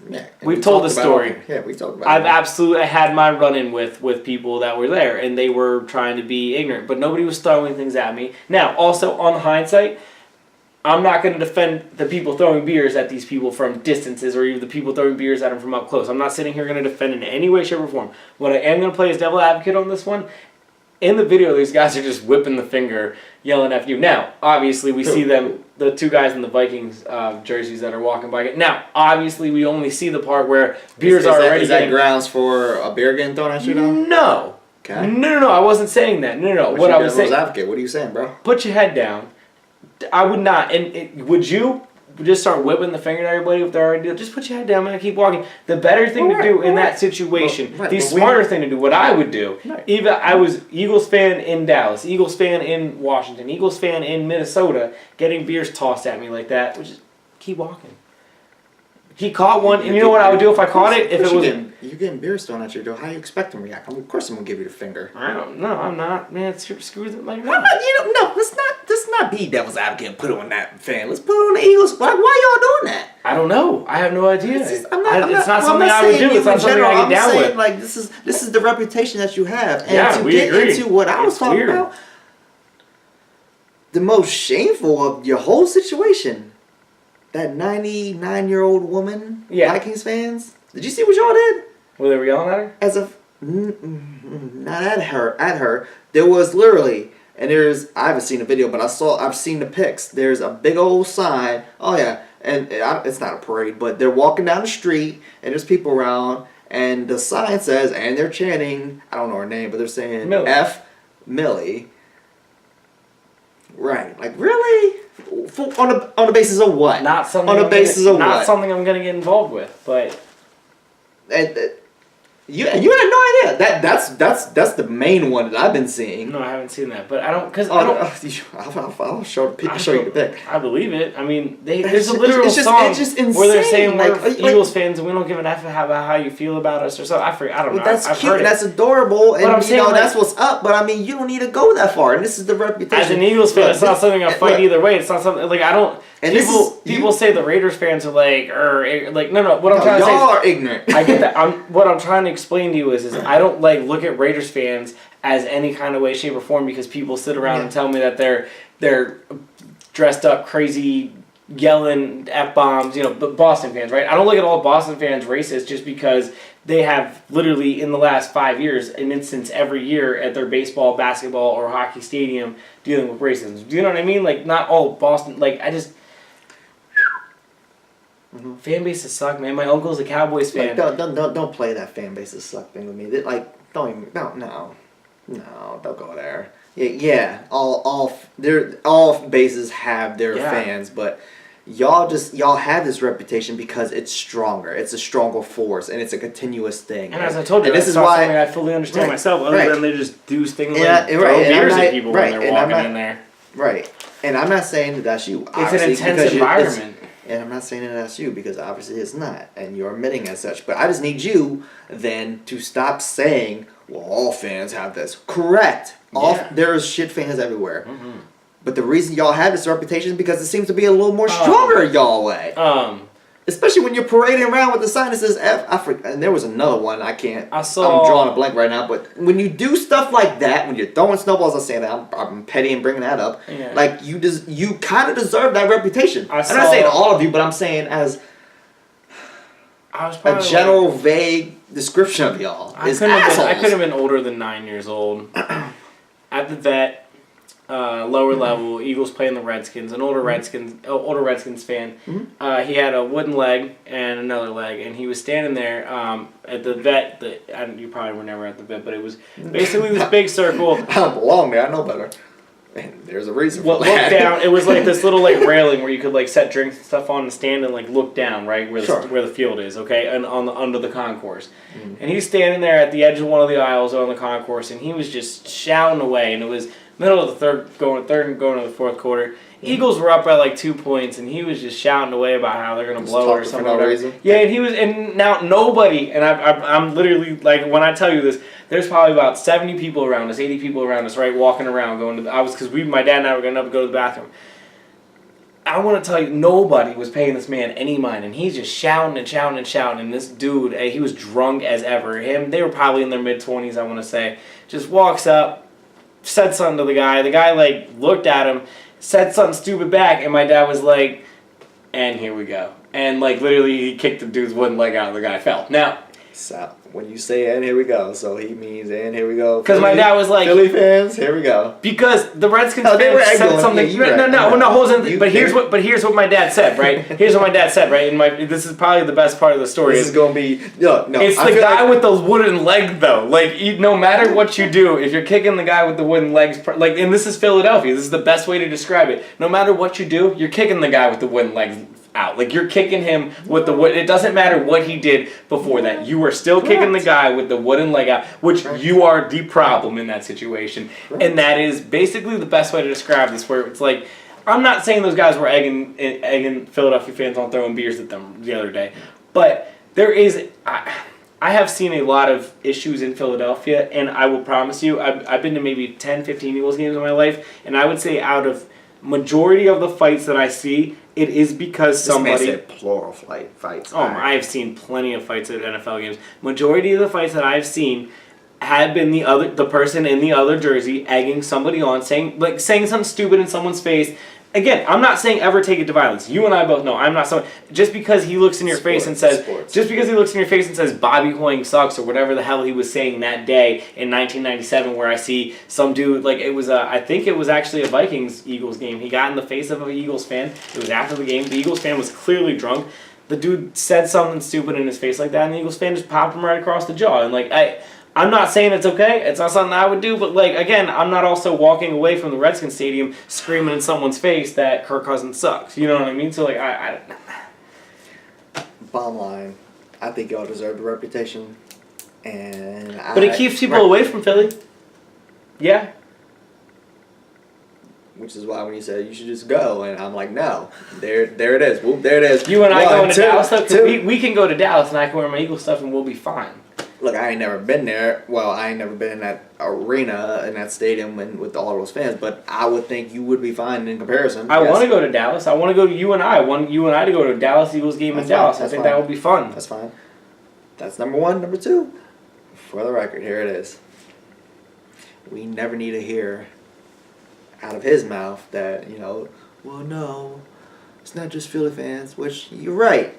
Yeah, we've told the story. We talked about I've it. absolutely had my run-in with people that were there, and they were trying to be ignorant, but nobody was throwing things at me. Now, also, on hindsight, I'm not going to defend the people throwing beers at these people from distances or even the people throwing beers at them from up close. I'm not sitting here going to defend in any way, shape, or form. What I am going to play as devil advocate on this one, in the video, these guys are just whipping the finger, yelling at you. Now, obviously, we see them, the two guys in the Vikings jerseys that are walking by. Now, obviously, we only see the part where beers are already Is that grounds for a beer getting thrown at you, though? No. Okay. No, I wasn't saying that. No. What I was saying... advocate. What are you saying, bro? Put your head down. I would not. And would you just start whipping the finger at everybody if they're already doing it? Just put your head down, man. Keep walking. The better thing to do in that situation, the smarter thing to do, what I would do, even I was Eagles fan in Dallas, Eagles fan in Washington, Eagles fan in Minnesota, getting beers tossed at me like that, which is keep walking. He caught one, and you know what I would do if I caught it? If it was... You're getting beers thrown at you, though. How do you expect them to react? Of course I'm going to give you the finger. I don't know. I'm not. Man, screw them. Like, No, let's not be devil's advocate and put it on that fan. Let's put it on the Eagles. Why y'all doing that? I don't know. I have no idea. It's It's not something I would do. It's not something I get down with. Like, this is the reputation that you have. And Yeah, to we get agree. into what I was talking weird. about, the most shameful of your whole situation, that 99-year-old woman, Vikings fans, did you see what y'all did? Well, they were yelling at her? As of not at her. There was literally, and I haven't seen the video, but I've seen the pics. There's a big old sign. Oh yeah, and it's not a parade, but they're walking down the street, and there's people around, and the sign says, and they're chanting, I don't know her name, but they're saying Millie. F Millie. Right, like really? On the basis of what? Not something. On the basis of not what? something I'm gonna get involved with, but. You had no idea. That's the main one that I've been seeing. No, I haven't seen that, but I don't because I'll show you the pic. I believe it. I mean, there's a literal it's just song where they're saying insane. we're Eagles fans and we don't give an F about how you feel about us or so. I don't know. That's I've cute. heard And it. that's adorable, and I'm saying, that's what's up. But I mean, you don't need to go that far. And this is the reputation. As an Eagles fan, it's not something I fight either way. It's not something like I don't. And people say the Raiders fans are like no. What I'm trying to say, y'all are ignorant. I get that. What I'm trying to explain to you is I don't look at Raiders fans as any kind of way, shape, or form because people sit around and tell me that they're dressed up crazy, yelling F-bombs. But Boston fans, right? I don't look at all Boston fans racist just because they have literally in the last 5 years an instance every year at their baseball, basketball, or hockey stadium dealing with racism. Do you know what I mean? Like not all Boston. I just. Fan bases suck, man. My uncle's a Cowboys fan. Don't play that fan bases suck thing with me. Don't go there. Yeah. All bases have their fans, but y'all have this reputation because it's stronger. It's a stronger force, and it's a continuous thing. And as I told you, this is not why something I fully understand myself. Other than they just do things and throw beers at people when and they're walking in there. Right, and I'm not saying that that's you. It's an intense environment. And I'm not saying that that's you because obviously it's not, and you're admitting as such. But I just need you then to stop saying, "Well, all fans have this." Correct. There's shit fans everywhere. But the reason y'all have this reputation is because it seems to be a little more stronger y'all way. Especially when you're parading around with the sign that says F. And there was another one I'm drawing a blank right now. But when you do stuff like that, when you're throwing snowballs, I'm saying that I'm petty and bringing that up. Yeah. Like you kind of deserve that reputation. I'm not saying all of you, but I'm saying as a general vague description of y'all. I could have been older than 9 years old. At the vet. Lower level, Eagles playing the Redskins. An older Redskins fan. He had a wooden leg and another leg, and he was standing there at the vet. You probably were never at the vet, but it was basically this big circle. I don't belong there. I know better. And there's a reason for that. Look down. It was like this little railing where you could set drinks and stuff on and stand and look down right where the field is. Okay, and under the concourse. And he's standing there at the edge of one of the aisles on the concourse, and he was just shouting away, and it was middle of the third and going to the fourth quarter. Eagles were up by 2 points, and he was just shouting away about how they're going to blow it or something. For no reason. Yeah, and now nobody, and I'm literally when I tell you this, there's probably about 70 people around us, 80 people around us, right, walking around going to. Because my dad and I were going to go to the bathroom. I want to tell you, nobody was paying this man any mind, and he's just shouting and shouting and shouting. And this dude, he was drunk as ever. They were probably in their mid-20s, I want to say. Just walks up. Said something to the guy. The guy looked at him, said something stupid back, and my dad was like, "And here we go." And literally, he kicked the dude's wooden leg out, and the guy fell. Now, so when you say "and here we go," so he means "and here we go." Because my dad was like, Philly fans, here we go. Because the Redskins fans said something. Yeah, no, hold on. But here's what my dad said, right? Here's what my dad said, right? And this is probably the best part of the story. This is gonna be no. It's the guy with the wooden leg, though. No matter what you do, if you're kicking the guy with the wooden legs, and this is Philadelphia. This is the best way to describe it. No matter what you do, you're kicking the guy with the wooden legs out. You're kicking him with the wood. It doesn't matter what he did before that. You are still kicking the guy with the wooden leg out, which you are the problem in that situation. And that is basically the best way to describe this, where it's I'm not saying those guys were egging Philadelphia fans on throwing beers at them the other day, but there is... I have seen a lot of issues in Philadelphia, and I will promise you, I've been to maybe 10, 15 Eagles games in my life, and I would say out of majority of the fights that I see, it is because somebody... This man said plural fights. Oh, I have seen plenty of fights at NFL games. Majority of the fights that I've seen had been the person in the other jersey egging somebody on, saying something stupid in someone's face. Again, I'm not saying ever take it to violence. You and I both know I'm not someone. Just because he looks in your face and says, Bobby Hoying sucks or whatever the hell he was saying that day in 1997, where I see some dude I think it was actually a Vikings-Eagles game. He got in the face of an Eagles fan. It was after the game. The Eagles fan was clearly drunk. The dude said something stupid in his face like that, and the Eagles fan just popped him right across the jaw. And I'm not saying it's okay. It's not something I would do. But, again, I'm not also walking away from the Redskins stadium screaming in someone's face that Kirk Cousins sucks. You know what I mean? So, I bottom line, I think y'all deserve the reputation. But it keeps people away from Philly. Yeah. Which is why when you said you should just go, and I'm like, no. There it is. Whoop, there it is. You and I going to Dallas, though? We can go to Dallas, and I can wear my Eagle stuff, and we'll be fine. Look, I ain't never been there. Well, I ain't never been in that arena, in that stadium, and with all those fans. But I would think you would be fine in comparison. I want to go to Dallas. I want to go to you and I. I want you and I to go to a Dallas Eagles game in Dallas. I think that would be fun. That's fine. That's number one. Number two, for the record, here it is. We never need to hear out of his mouth that, well, no, it's not just Philly fans, which you're right.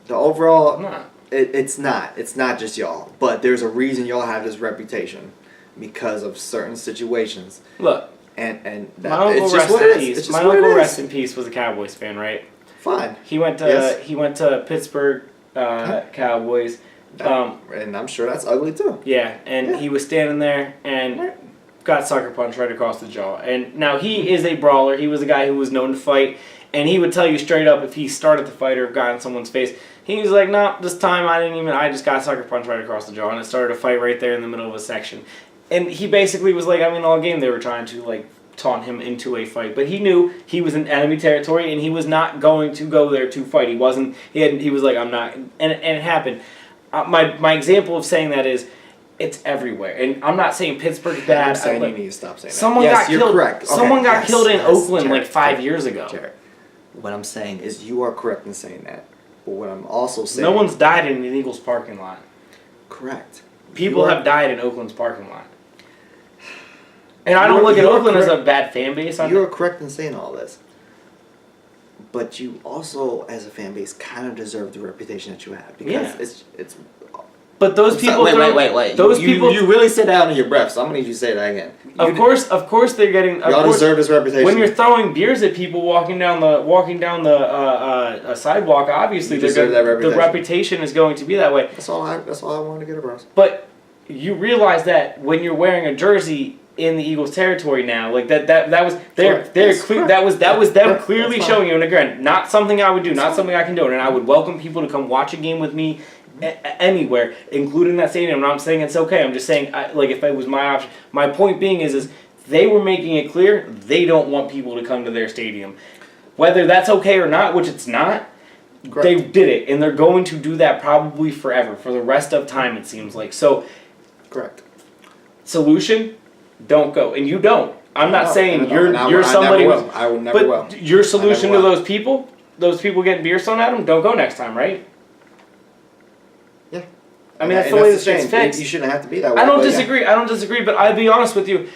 The overall... No. It's not. It's not just y'all. But there's a reason y'all have this reputation because of certain situations. Look, and my uncle rest in peace was a Cowboys fan, right? Fine. He went to Pittsburgh Cowboys. And I'm sure that's ugly too. Yeah, and he was standing there and got sucker punched right across the jaw. And now he is a brawler. He was a guy who was known to fight, and he would tell you straight up if he started the fight or got in someone's face. He was like, no, this time I just got sucker punched right across the jaw, and it started a fight right there in the middle of a section. And he basically was all game they were trying to taunt him into a fight, but he knew he was in enemy territory, and he was not going to go there to fight. He wasn't. He was like, I'm not, and it happened. My example of saying that is, It's everywhere, and I'm not saying Pittsburgh's bad. I'm saying you need to stop saying Someone that. got You're killed. correct. Okay, Someone got killed in Oakland Jared, like 5 years ago. Jared, what I'm saying is you are correct in saying that. But what I'm also saying... No one's died in an Eagles parking lot. Correct. People have died in Oakland's parking lot. And I don't look at Oakland as a bad fan base. You're correct in saying all this. But you also, as a fan base, kind of deserve the reputation that you have. Because it's... But those people... Wait. Those people... You really sit down in your breath, so I'm going to need you to say that again. Of course they're getting... Y'all deserve this reputation. When you're throwing beers at people walking down the sidewalk, obviously the reputation is going to be that way. That's all I wanted to get across. But you realize that when you're wearing a jersey in the Eagles territory now, like that was that was them clearly showing you. And again, not something I would do, not something I condone, and I would welcome people to come watch a game with me anywhere, including that stadium. I'm not saying it's okay. I'm just saying, like, if it was my option. My point being is they were making it clear they don't want people to come to their stadium, whether that's okay or not, which it's not. Correct. They did it, and they're going to do that probably forever, for the rest of time. It seems like so. Correct. Solution: don't go, and you don't. I'm not saying you're somebody. I will never will. But your solution to those people getting beer thrown at them, don't go next time, right? Yeah. I mean, that's the way this thing's fixed. You shouldn't have to be that way. I don't disagree, but I'll be honest with you.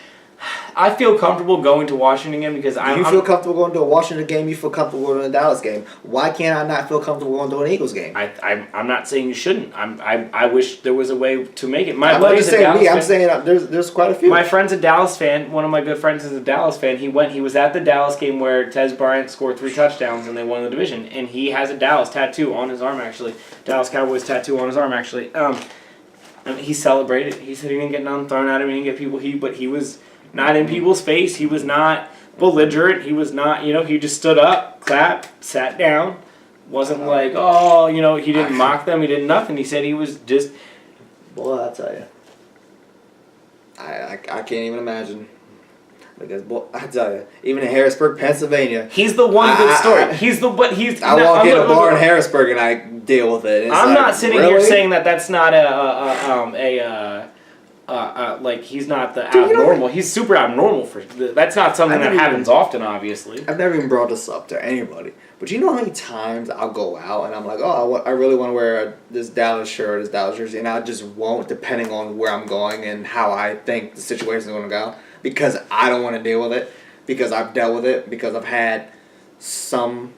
I feel comfortable going to Washington game because you feel comfortable going to a Washington game. You feel comfortable going to a Dallas game. Why can't I not feel comfortable going to an Eagles game? I'm not saying you shouldn't. I wish there was a way to make it. I'm not just saying me. I'm saying there's quite a few. My friend's a Dallas fan. One of my good friends is a Dallas fan. He was at the Dallas game where Tez Bryant scored 3 touchdowns and they won the division. And he has a Dallas tattoo on his arm, actually. Dallas Cowboys tattoo on his arm, actually. And he celebrated. He said he didn't get none thrown at him. He didn't get people. But he was not in people's face. He was not belligerent. He was not, he just stood up, clapped, sat down. Wasn't like, he didn't mock them. He did nothing. He said he was just... Boy, I tell you. I can't even imagine. Because, boy, I tell you, even in Harrisburg, Pennsylvania... He's the one good story. I walk in a bar in Harrisburg and I deal with it. I'm not sitting here saying that's not like he's not the abnormal. He's super abnormal for that's not something that happens often. Obviously, I've never even brought this up to anybody. But you know how many times I'll go out and I'm like, I really want to wear this Dallas shirt, this Dallas jersey, and I just won't, depending on where I'm going and how I think the situation is going to go, because I don't want to deal with it, because I've dealt with it, because I've had some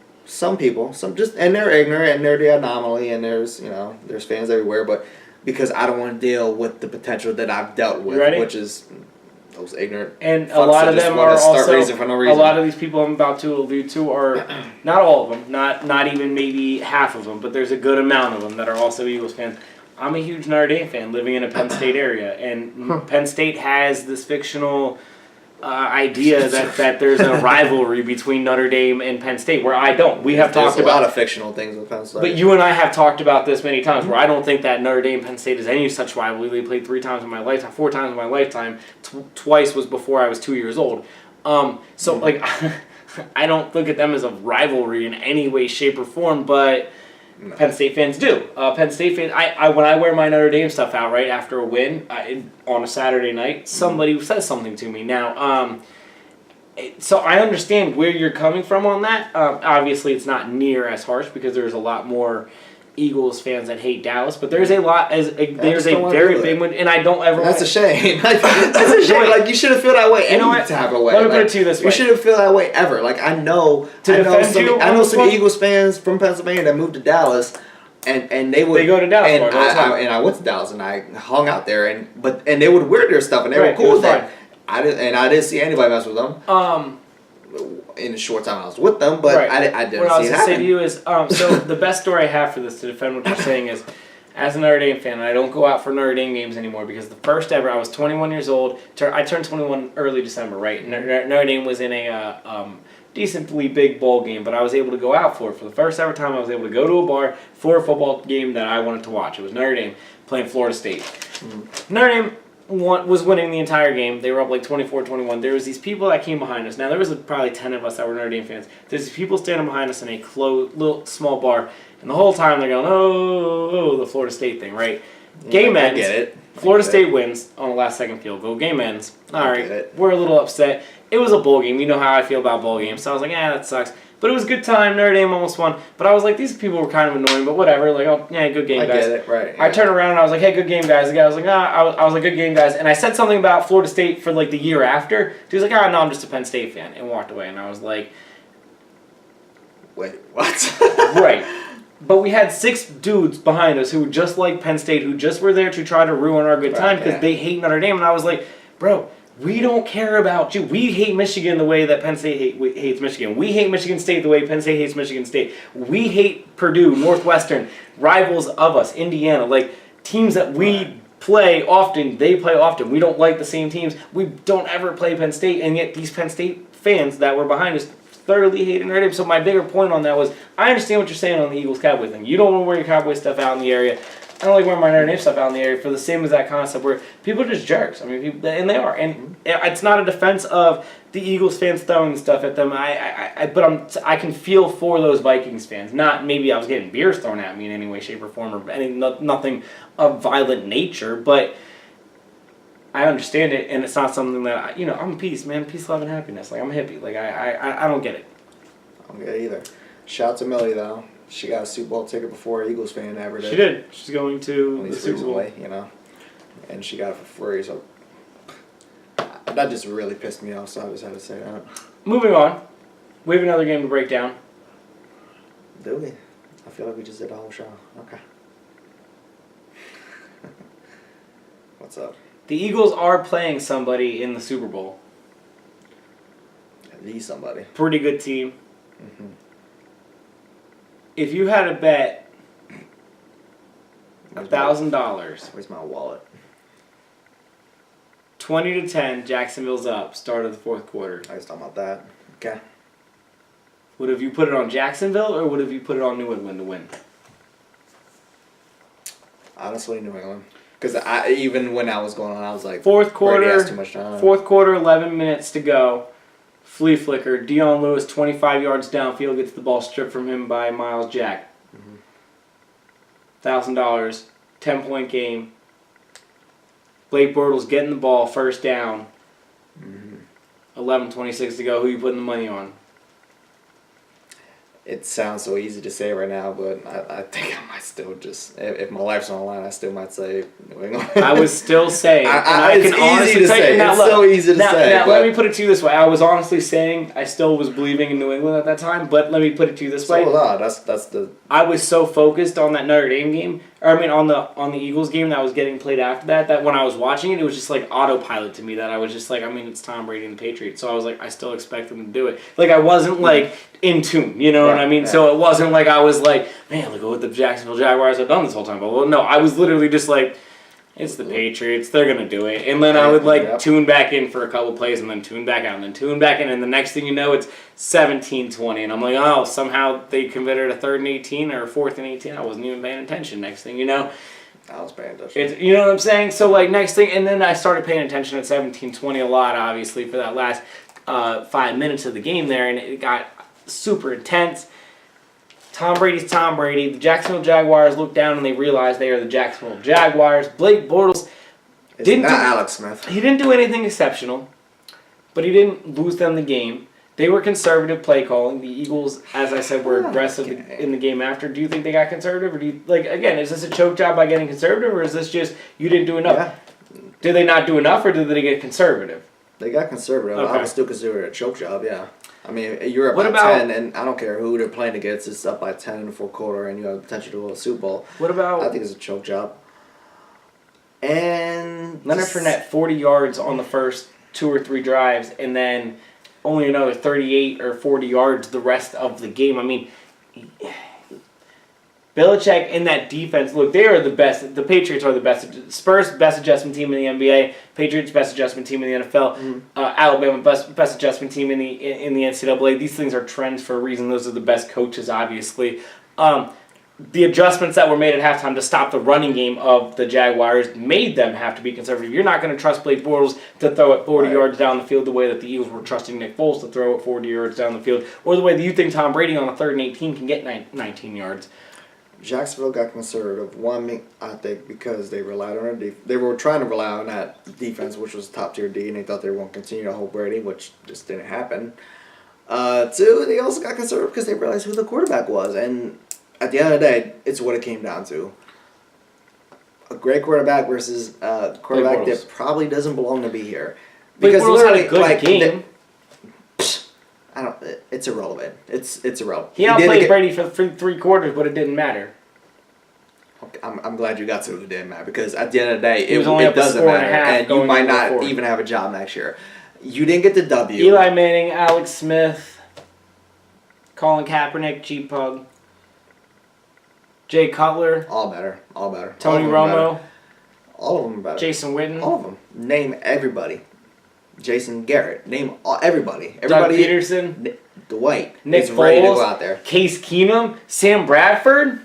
people, and they're ignorant and they're the anomaly, and there's fans everywhere, but. Because I don't want to deal with the potential that I've dealt with, which is those ignorant. And a lot of them are also. A lot of these people I'm about to allude to are not all of them, not even maybe half of them, but there's a good amount of them that are also Eagles fans. I'm a huge Notre Dame fan, living in a Penn State area, and Penn State has this fictional idea that there's a rivalry between Notre Dame and Penn State, where I don't. There's a lot of fictional things with Penn State. But you and I have talked about this many times, where I don't think that Notre Dame Penn State is any such rivalry. They played 4 times in my lifetime. Twice was before I was 2 years old. Like, I don't look at them as a rivalry in any way, shape, or form, but no. Penn State fans do. Penn State fans, when I wear my Notre Dame stuff out right after a win on a Saturday night, somebody says something to me. Now, so I understand where you're coming from on that. Obviously, it's not near as harsh because there's a lot more Eagles fans that hate Dallas, but there's a very big one, and I don't ever. That's a shame. That's a shame. Like, you shouldn't feel that way any type of way. Let me put it to you this way: you shouldn't feel that way ever. Like, I know some Eagles fans from Pennsylvania that moved to Dallas, and they go to Dallas, and I went to Dallas and I hung out there, and they would wear their stuff and they were cool with that. I didn't see anybody mess with them. In the short time I was with them, but I didn't see it happen. What I was going to say to you is, so the best story I have for this, to defend what you're saying, is, as a Notre Dame fan, I don't go out for Notre Dame games anymore, because the first ever, I was 21 years old, I turned 21 early December, right? Notre Dame was in a decently big bowl game, but I was able to go out for it. For the first ever time, I was able to go to a bar for a football game that I wanted to watch. It was Notre Dame playing Florida State. Notre Dame was winning the entire game. They were up like 24-21. There was these people that came behind us. Now, there was probably 10 of us that were Notre Dame fans. There's these people standing behind us in a little small bar, and the whole time they're going, oh, the Florida State thing, right? Game ends. I get it. Florida State wins on the last-second field goal. Game ends. All I right, get it. we're a little upset. It was a bowl game. You know how I feel about bowl games. So I was like, that sucks. But it was a good time. Notre Dame almost won. But I was like, these people were kind of annoying, but whatever. Like, oh, yeah, good game, I guys. get it, right. I yeah. turned around and I was like, hey, good game, guys. The guy was like, I was like, good game, guys. And I said something about Florida State for like the year after. He was like, no, I'm just a Penn State fan. And walked away. And I was like, Wait, what? right. But we had 6 dudes behind us who were just like Penn State, who just were there to try to ruin our good time because they hate Notre Dame. And I was like, bro, we don't care about you. We hate Michigan the way that Penn State hates Michigan. We hate Michigan State the way Penn State hates Michigan State. We hate Purdue, Northwestern, rivals of us, Indiana, like teams that we play often, they play often. We don't like the same teams. We don't ever play Penn State, and yet these Penn State fans that were behind us thoroughly hated Notre Dame. So my bigger point on that was, I understand what you're saying on the Eagles-Cowboy thing. You don't want to wear your Cowboy stuff out in the area. I don't like wearing my Notre Dame stuff out in the area for the same exact concept where people are just jerks. I mean, people, and they are. And it's not a defense of the Eagles fans throwing stuff at them. But I can feel for those Vikings fans. Not maybe I was getting beers thrown at me in any way, shape, or form, or nothing of violent nature. But I understand it, and it's not something that I'm peace, man, peace, love, and happiness. Like I'm a hippie. Like I don't get it. I don't get it either. Shout out to Millie though. She got a Super Bowl ticket before an Eagles fan ever did. She did. She's going to At the least Super Bowl. recently, and she got it for free. So that just really pissed me off. So I just had to say that. Moving on, we have another game to break down. Do we? I feel like we just did the whole show. Okay. What's up? The Eagles are playing somebody in the Super Bowl. The somebody. Pretty good team. Mm-hmm. If you had to bet $1,000, Where's my wallet? 20-10, Jacksonville's up. Start of the fourth quarter. I was talking about that. Okay. Would have you put it on Jacksonville or would have you put it on New England to win? Honestly, New England. Because even when I was going on, I was like, Fourth quarter. Brady has too much time. Fourth quarter, 11 minutes to go. Flea flicker. Dion Lewis, 25 yards downfield, gets the ball stripped from him by Miles Jack. $1,000, 10-point game. Blake Bortles getting the ball, first down. 11:26 to go. Who you putting the money on? It sounds so easy to say right now, but I think I might still just, if my life's on the line, I still might say New England. I was still saying. It's easy to say. It's so easy to say. Now, let me put it to you this way. I was honestly saying I still was believing in New England at that time, but let me put it to you this way. So was I. That's the... I was so focused on that Notre Dame game, on the Eagles game that was getting played after that when I was watching it, it was just like autopilot to me that I was just like, it's Tom Brady and the Patriots, so I was like, I still expect them to do it. Like, I wasn't like in tune, you know what I mean? Yeah. So it wasn't like I was like, man, look at what the Jacksonville Jaguars have done this whole time. But well, no, I was literally just like, it's the Patriots, they're going to do it. And then I would tune back in for a couple plays and then tune back out and then tune back in. And the next thing you know, it's 17-20. And I'm like, oh, somehow they converted a 3rd and 18 or a 4th and 18. I wasn't even paying attention. Next thing you know. I was paying attention. You know what I'm saying? So, like, next thing, and then I started paying attention at 17-20 a lot, obviously, for that last 5 minutes of the game there. And it got super intense. Tom Brady's Tom Brady. The Jacksonville Jaguars looked down and they realized they are the Jacksonville Jaguars. Blake Bortles didn't do Alex Smith. He didn't do anything exceptional, but he didn't lose them the game. They were conservative play calling. The Eagles, as I said, were aggressive in the game after. Do you think they got conservative, or do you again? Is this a choke job by getting conservative, or is this just you didn't do enough? Yeah. Did they not do enough, or did they get conservative? They got conservative. Okay. I would still consider it a choke job. Yeah. I mean, you're up What by about- 10, and I don't care who they're playing against. It's up by 10 in the fourth quarter, and you have the potential to win a Super Bowl. What about I think it's a choke job. And Leonard Fournette, 40 yards on the first 2 or 3 drives, and then only another 38 or 40 yards the rest of the game. I mean, Belichick in that defense, look, they are the best. The Patriots are the best. Spurs, best adjustment team in the NBA. Patriots, best adjustment team in the NFL. Alabama, best adjustment team in the NCAA. These things are trends for a reason. Those are the best coaches, obviously. The adjustments that were made at halftime to stop the running game of the Jaguars made them have to be conservative. You're not going to trust Blake Bortles to throw it 40 yards down the field the way that the Eagles were trusting Nick Foles to throw it 40 yards down the field, or the way that you think Tom Brady on a 3rd and 18 can get 19 yards. Jacksonville got conservative. One, I think, because they relied on they were trying to rely on that defense, which was top tier D, and they thought they were going to continue to hold Brady, which just didn't happen. Two, they also got conservative because they realized who the quarterback was, and at the end of the day, it's what it came down to. A great quarterback versus a quarterback that probably doesn't belong to be here. Because literally, had a good game. It's irrelevant. It's irrelevant. He outplayed Brady for three quarters, but it didn't matter. Okay, I'm glad you got to it didn't matter because at the end of the day, it doesn't matter, and you might not even have a job next year. You didn't get the W. Eli Manning, Alex Smith, Colin Kaepernick, G-Pug, Jay Cutler. All better. Tony Romo. All of them are better. Jason Witten. All of them. Name everybody. Jason Garrett. Name everybody. Doug Peterson. Dwight. Nick is ready to Foles, go out there. Case Keenum. Sam Bradford.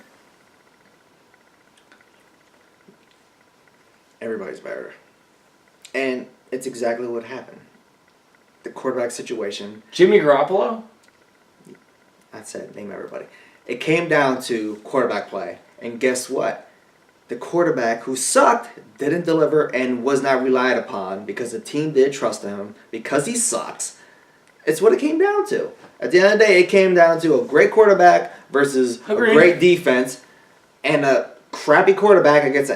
Everybody's better. And it's exactly what happened. The quarterback situation. Jimmy Garoppolo. I said name everybody. It came down to quarterback play. And guess what? The quarterback who sucked didn't deliver and was not relied upon because the team did trust him because he sucks. It's what it came down to. At the end of the day, it came down to a great quarterback versus a great defense and a crappy quarterback against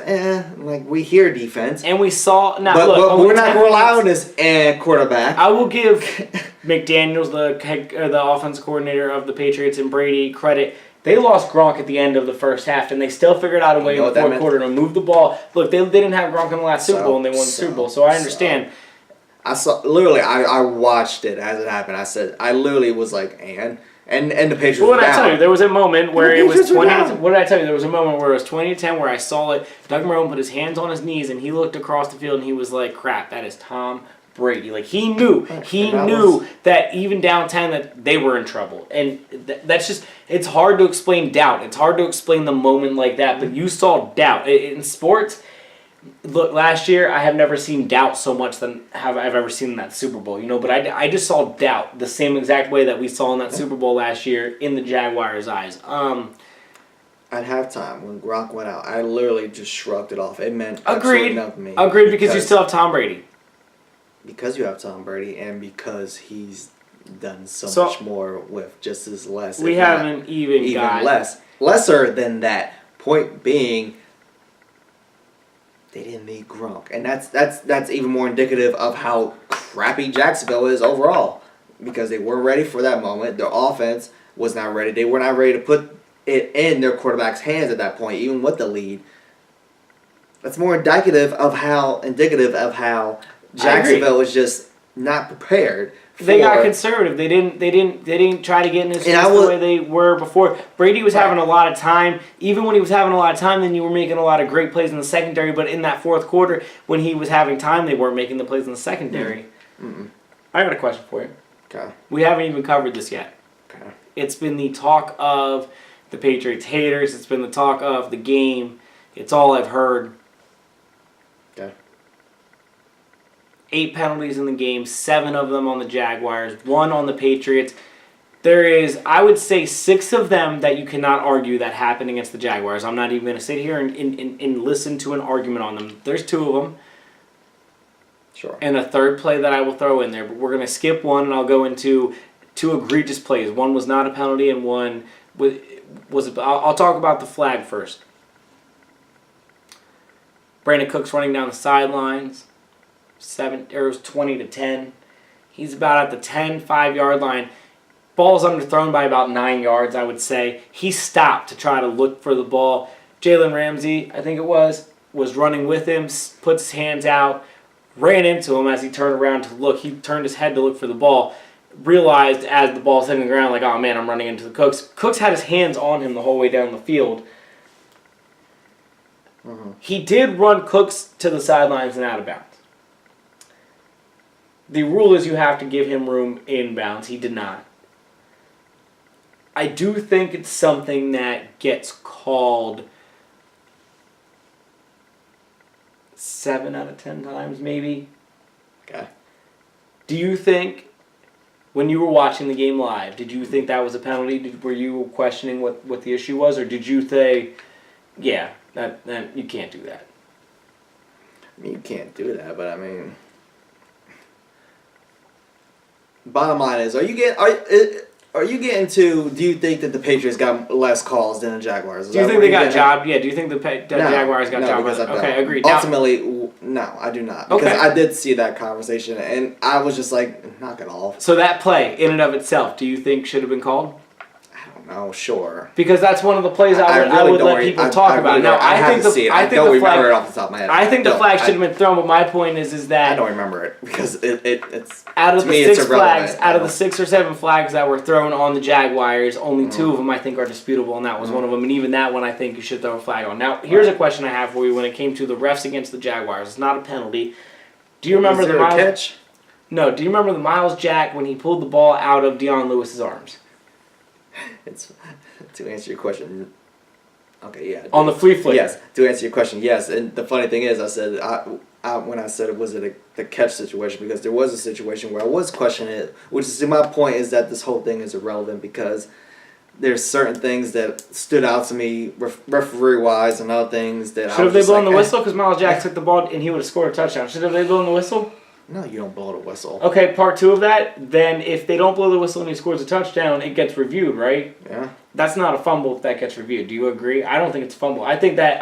we hear defense. And we saw... But we're not going to rely on this quarterback. I will give McDaniels, the offensive coordinator of the Patriots, and Brady credit. They lost Gronk at the end of the first half, and they still figured out a way in the fourth quarter to move the ball. Look, they didn't have Gronk in the last Super Bowl, and they won the Super Bowl, so I understand. I watched it as it happened. I literally was like, and the Patriots were down. What did I tell you? There was a moment where it was 20. What did I tell you? There was a moment where it was 20-10 where I saw it. Doug Marrone put his hands on his knees, and he looked across the field, and he was like, crap, that is Tom Brady. Like, he knew that even down 10 that they were in trouble. And that's just, it's hard to explain doubt. It's hard to explain the moment like that, but you saw doubt. In sports, look, last year I have never seen doubt so much than have I've ever seen in that Super Bowl, but I just saw doubt the same exact way that we saw in that Super Bowl last year in the Jaguars' eyes. At halftime, when Gronk went out, I literally just shrugged it off. It meant absolutely nothing to me. Agreed, because you still have Tom Brady. Because you have Tom Brady, and because he's done so much more with just as less. We haven't even got lesser than that. Point being, they didn't need Gronk, and that's even more indicative of how crappy Jacksonville is overall, because they weren't ready for that moment. Their offense was not ready. They were not ready to put it in their quarterback's hands at that point, even with the lead. That's more indicative of how Jacksonville was just not prepared. They got conservative. They didn't try to get in his face the way they were before. Brady was having a lot of time. Even when he was having a lot of time, then you were making a lot of great plays in the secondary. But in that fourth quarter, when he was having time, they weren't making the plays in the secondary. Mm-mm. I got a question for you. Okay. We haven't even covered this yet. Okay. It's been the talk of the Patriots haters. It's been the talk of the game. It's all I've heard. Okay. 8 penalties in the game, 7 of them on the Jaguars, 1 on the Patriots. There is, I would say, 6 of them that you cannot argue that happened against the Jaguars. I'm not even going to sit here and listen to an argument on them. There's 2 of them. Sure. And a third play that I will throw in there. But we're going to skip one, and I'll go into 2 egregious plays. One was not a penalty, and one was. I'll talk about the flag first. Brandon Cooks running down the sidelines. It was 20-10. He's about at the 5-yard line. Ball's underthrown by about 9 yards, I would say. He stopped to try to look for the ball. Jalen Ramsey, I think it was running with him, puts his hands out, ran into him as he turned around to look. He turned his head to look for the ball. Realized as the ball's hitting the ground, like, oh man, I'm running into the Cooks. Cooks had his hands on him the whole way down the field. Mm-hmm. He did run Cooks to the sidelines and out of bounds. The rule is you have to give him room inbounds. He did not. I do think it's something that gets called 7 out of 10 times, maybe. Okay. Do you think when you were watching the game live, did you think that was a penalty? Were you questioning what the issue was, or did you say, yeah, that you can't do that? I mean, you can't do that, but I mean, bottom line is, are you getting to? Do you think that the Patriots got less calls than the Jaguars? Do you think they got jobbed? Yeah. Do you think the Jaguars got jobbed? Because I don't. Okay, agreed. Ultimately, no, I do not. Because I did see that conversation, and I was just like, knock it off. So that play, in and of itself, do you think should have been called? No, sure. Because that's one of the plays I would let people talk about. Now, I think the flag. It off the top of my head. I think the flag should have been thrown, but my point is that I don't remember it because it's out of to the me, six it's flags, out of the irrelevant. 6 or 7 flags that were thrown on the Jaguars, only 2 of them I think are disputable, and that was one of them. And even that one, I think you should throw a flag on. Now, here's a question I have for you when it came to the refs against the Jaguars. It's not a penalty. Do you remember the catch? No. Do you remember the Miles Jack when he pulled the ball out of Deion Lewis's arms? It's to answer your question. Okay, yeah. On the flea flicker. Yes, to answer your question, yes. And the funny thing is, I said when I said it was the catch situation because there was a situation where I was questioning it, which is my point is that this whole thing is irrelevant because there's certain things that stood out to me referee wise and other things that should have they blown the whistle because Miles Jack took the ball and he would have scored a touchdown. Should have they blown the whistle? No, you don't blow the whistle. Okay, part 2 of that. Then if they don't blow the whistle and he scores a touchdown, it gets reviewed, right? Yeah. That's not a fumble if that gets reviewed. Do you agree? I don't think it's a fumble. I think that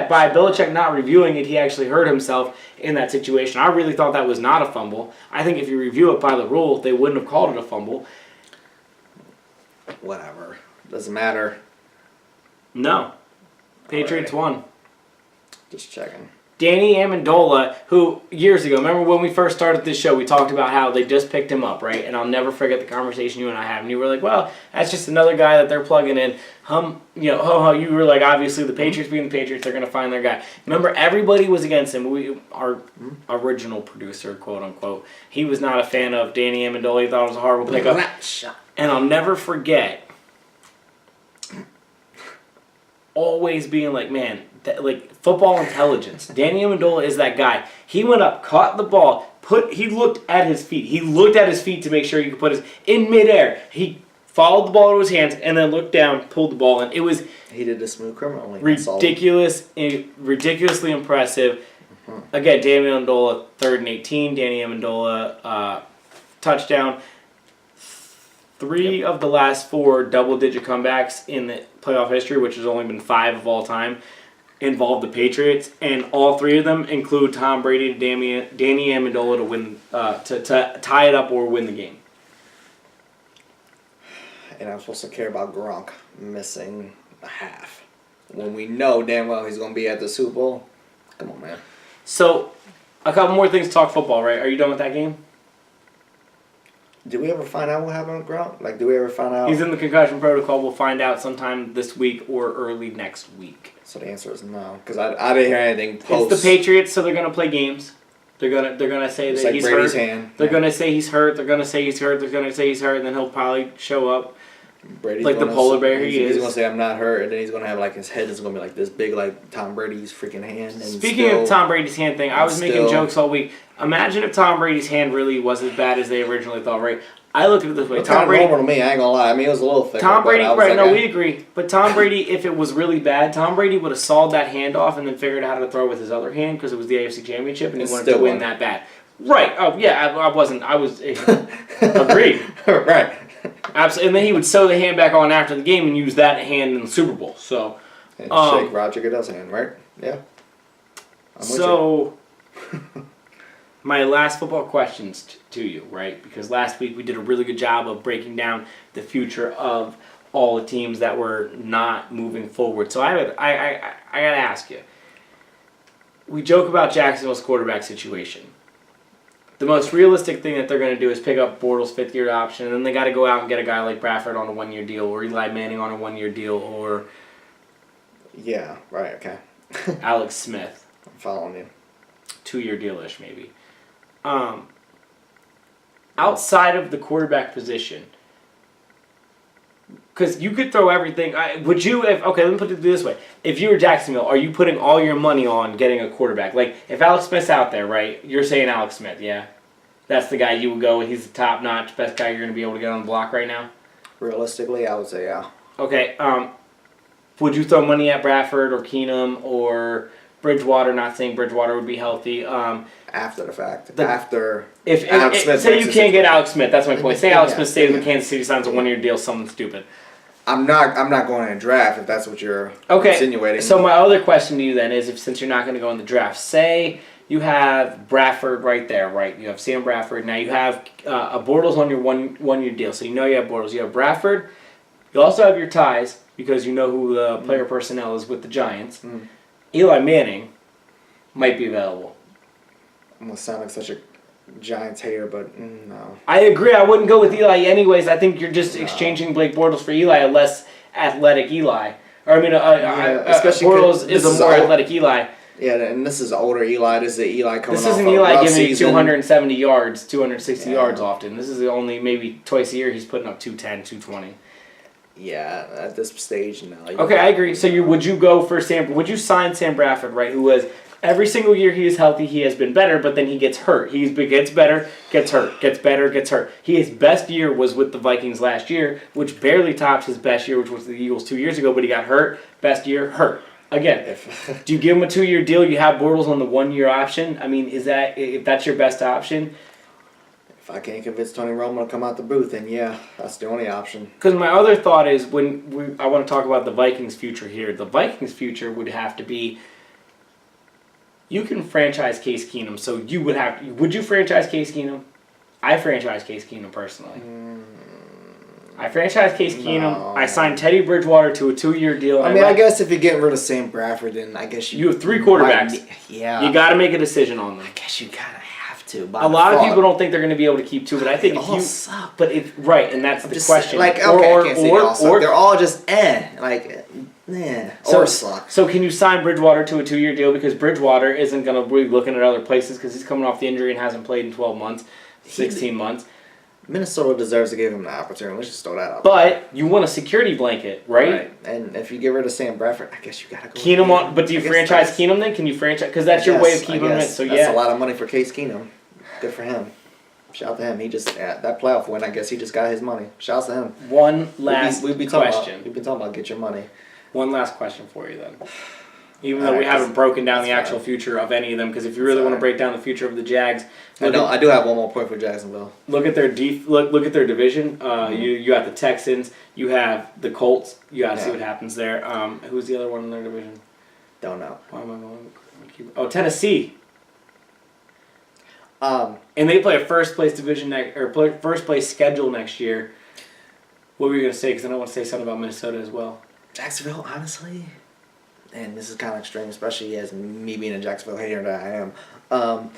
by Belichick not reviewing it, he actually hurt himself in that situation. I really thought that was not a fumble. I think if you review it by the rule, they wouldn't have called it a fumble. Whatever. Doesn't matter. No. Patriots won. Just checking. Danny Amendola, who years ago, remember when we first started this show, we talked about how they just picked him up, right? And I'll never forget the conversation you and I had. And you were like, well, that's just another guy that they're plugging in. You were like, obviously the Patriots being the Patriots, they're going to find their guy. Remember, everybody was against him. Our original producer, quote unquote, he was not a fan of Danny Amendola. He thought it was a horrible pickup. And I'll never forget always being like, man, like football intelligence. Danny Amendola is that guy. He went up, caught the ball, he looked at his feet. He looked at his feet to make sure he could put his in midair. He followed the ball to his hands and then looked down, pulled the ball in. It was he did a smooth criminal. Ridiculously impressive. Again, Danny Amendola 3rd and 18. Danny Amendola touchdown. 3 of the last 4 double-digit comebacks in the playoff history, which has only been 5 of all time, involved the Patriots, and all 3 of them include Tom Brady to Danny Amendola to win, to tie it up or win the game. And I'm supposed to care about Gronk missing a half when we know damn well he's going to be at the Super Bowl. Come on, man. So, a couple more things to talk football, right? Are you done with that game? Did we ever find out what happened with Gronk? Like, did we ever find out? He's in the concussion protocol. We'll find out sometime this week or early next week. So the answer is no, because I didn't hear anything post. It's the Patriots, so they're gonna play games. They're gonna say it's that like he's Brady's hurt. hand. They're gonna say he's hurt. They're gonna say he's hurt. They're gonna say he's hurt, and then he'll probably show up. Brady's like the polar bear he is. He's gonna say I'm not hurt, and then he's gonna have like his head is gonna be like this big, like Tom Brady's freaking hand. And Speaking of Tom Brady's hand thing, I was making jokes all week. Imagine if Tom Brady's hand really was as bad as they originally thought. Right? I look at it this way. Tom Brady, normal to me. I ain't gonna lie. I mean, it was a little thicker. Tom Brady, right? Like, No, we agree. But Tom Brady, if it was really bad, Tom Brady would have sawed that hand off and then figured out how to throw with his other hand because it was the AFC Championship and he wanted to win that bad. Right? Oh yeah, I wasn't. I was agreed. Right. Absolutely. And then he would sew the hand back on after the game and use that hand in the Super Bowl. So. And shake Roger Goodell's hand, right? Yeah. So. My last football questions to you, right? Because last week we did a really good job of breaking down the future of all the teams that were not moving forward. So I got to ask you. We joke about Jacksonville's quarterback situation. The most realistic thing that they're going to do is pick up Bortles' 5th-year option, and then they got to go out and get a guy like Bradford on a 1-year deal, or Eli Manning on a 1-year deal, or yeah, right, okay. Alex Smith. I'm following you. 2-year deal-ish, maybe. Outside of the quarterback position, because you could throw everything. Would you? Let me put it this way: if you were Jacksonville, are you putting all your money on getting a quarterback? Like if Alex Smith's out there, right? You're saying Alex Smith, yeah. That's the guy you would go with. He's the top-notch, best guy you're going to be able to get on the block right now? Realistically, I would say yeah. Okay. Would you throw money at Bradford or Keenum or Bridgewater? Not saying Bridgewater would be healthy. After the fact. After If Alex Smith say makes you a can't get situation. Alex Smith, that's my point. Say Alex Yeah, Smith stays yeah. with Kansas City, signs a 1-year deal, something stupid. I'm not going in a draft if that's what you're Okay. insinuating. So my other question to you then is, if since you're not going to go in the draft, say you have Bradford right there, right? You have Sam Bradford. Now you have a Bortles on your one-year deal, so you know you have Bortles. You have Bradford. You also have your ties because you know who the player personnel is with the Giants. Mm. Eli Manning might be available. I'm gonna sound like such a Giants hater, but no. I agree. I wouldn't go with Eli anyways. I think you're just exchanging Blake Bortles for Eli, a less athletic Eli. Or I mean, especially Bortles is this a more is all- athletic Eli. Yeah, and this is older Eli. This is Eli coming This off isn't a Eli rough giving you season. 270 yards, 260 Yeah. yards often. This is only maybe twice a year he's putting up 210, 220. Yeah, at this stage now. Okay, I agree. So would you go for would you sign Sam Bradford, right, who was every single year he is healthy, he has been better, but then he gets hurt. He gets better, gets hurt, gets better, gets hurt. His best year was with the Vikings last year, which barely tops his best year, which was the Eagles 2 years ago, but he got hurt. Best year, hurt. Again, do you give him a 2-year deal? You have Bortles on the 1-year option. I mean, if that's your best option? If I can't convince Tony Romo to come out the booth, then yeah, that's the only option. Because my other thought is I want to talk about the Vikings' future here. The Vikings' future would have to be, you can franchise Case Keenum, so would you franchise Case Keenum? I franchise Case Keenum personally. I franchised Case Keenum. No. I signed Teddy Bridgewater to a 2-year deal. I mean, I guess if you're getting rid of Sam Bradford, then I guess You have 3 quarterbacks. Yeah. You got to make a decision on them. I guess you kind of have to. A lot of people don't think they're going to be able to keep 2, but I think They if all you suck. But if right, and that's the Just question. like okay, I can't say they all suck. They're all just or suck. So can you sign Bridgewater to a 2-year deal because Bridgewater isn't going to be looking at other places because he's coming off the injury and hasn't played in 12 months, 16 months. Minnesota deserves to give him the opportunity. Let's just throw that out. But you want a security blanket, right? And if you get red of Sam Bradford, I guess you gotta go. Keenum on, but do you franchise Keenum then? Can you franchise? Because that's your way of keeping him in. So that's yeah, a lot of money for Case Keenum. Good for him. Shout out to him. He just that playoff win. I guess he just got his money. Shout out to him. One last we've been question. We've been talking about get your money. One last question for you then. Even All though we right, haven't broken down the that's actual fine. future of any of them, because if you really want to break down the future of the Jags, I do have one more point for Jacksonville. look at their look at their division. You got the Texans. You have the Colts. You got to see what happens there. Who's the other one in their division? Don't know. Why am I going? Oh, Tennessee. Um, And they play a first place first place schedule next year. What were you gonna say? Because I don't want to say something about Minnesota as well. Jacksonville, honestly, and this is kind of extreme, especially as me being a Jacksonville hater that I am.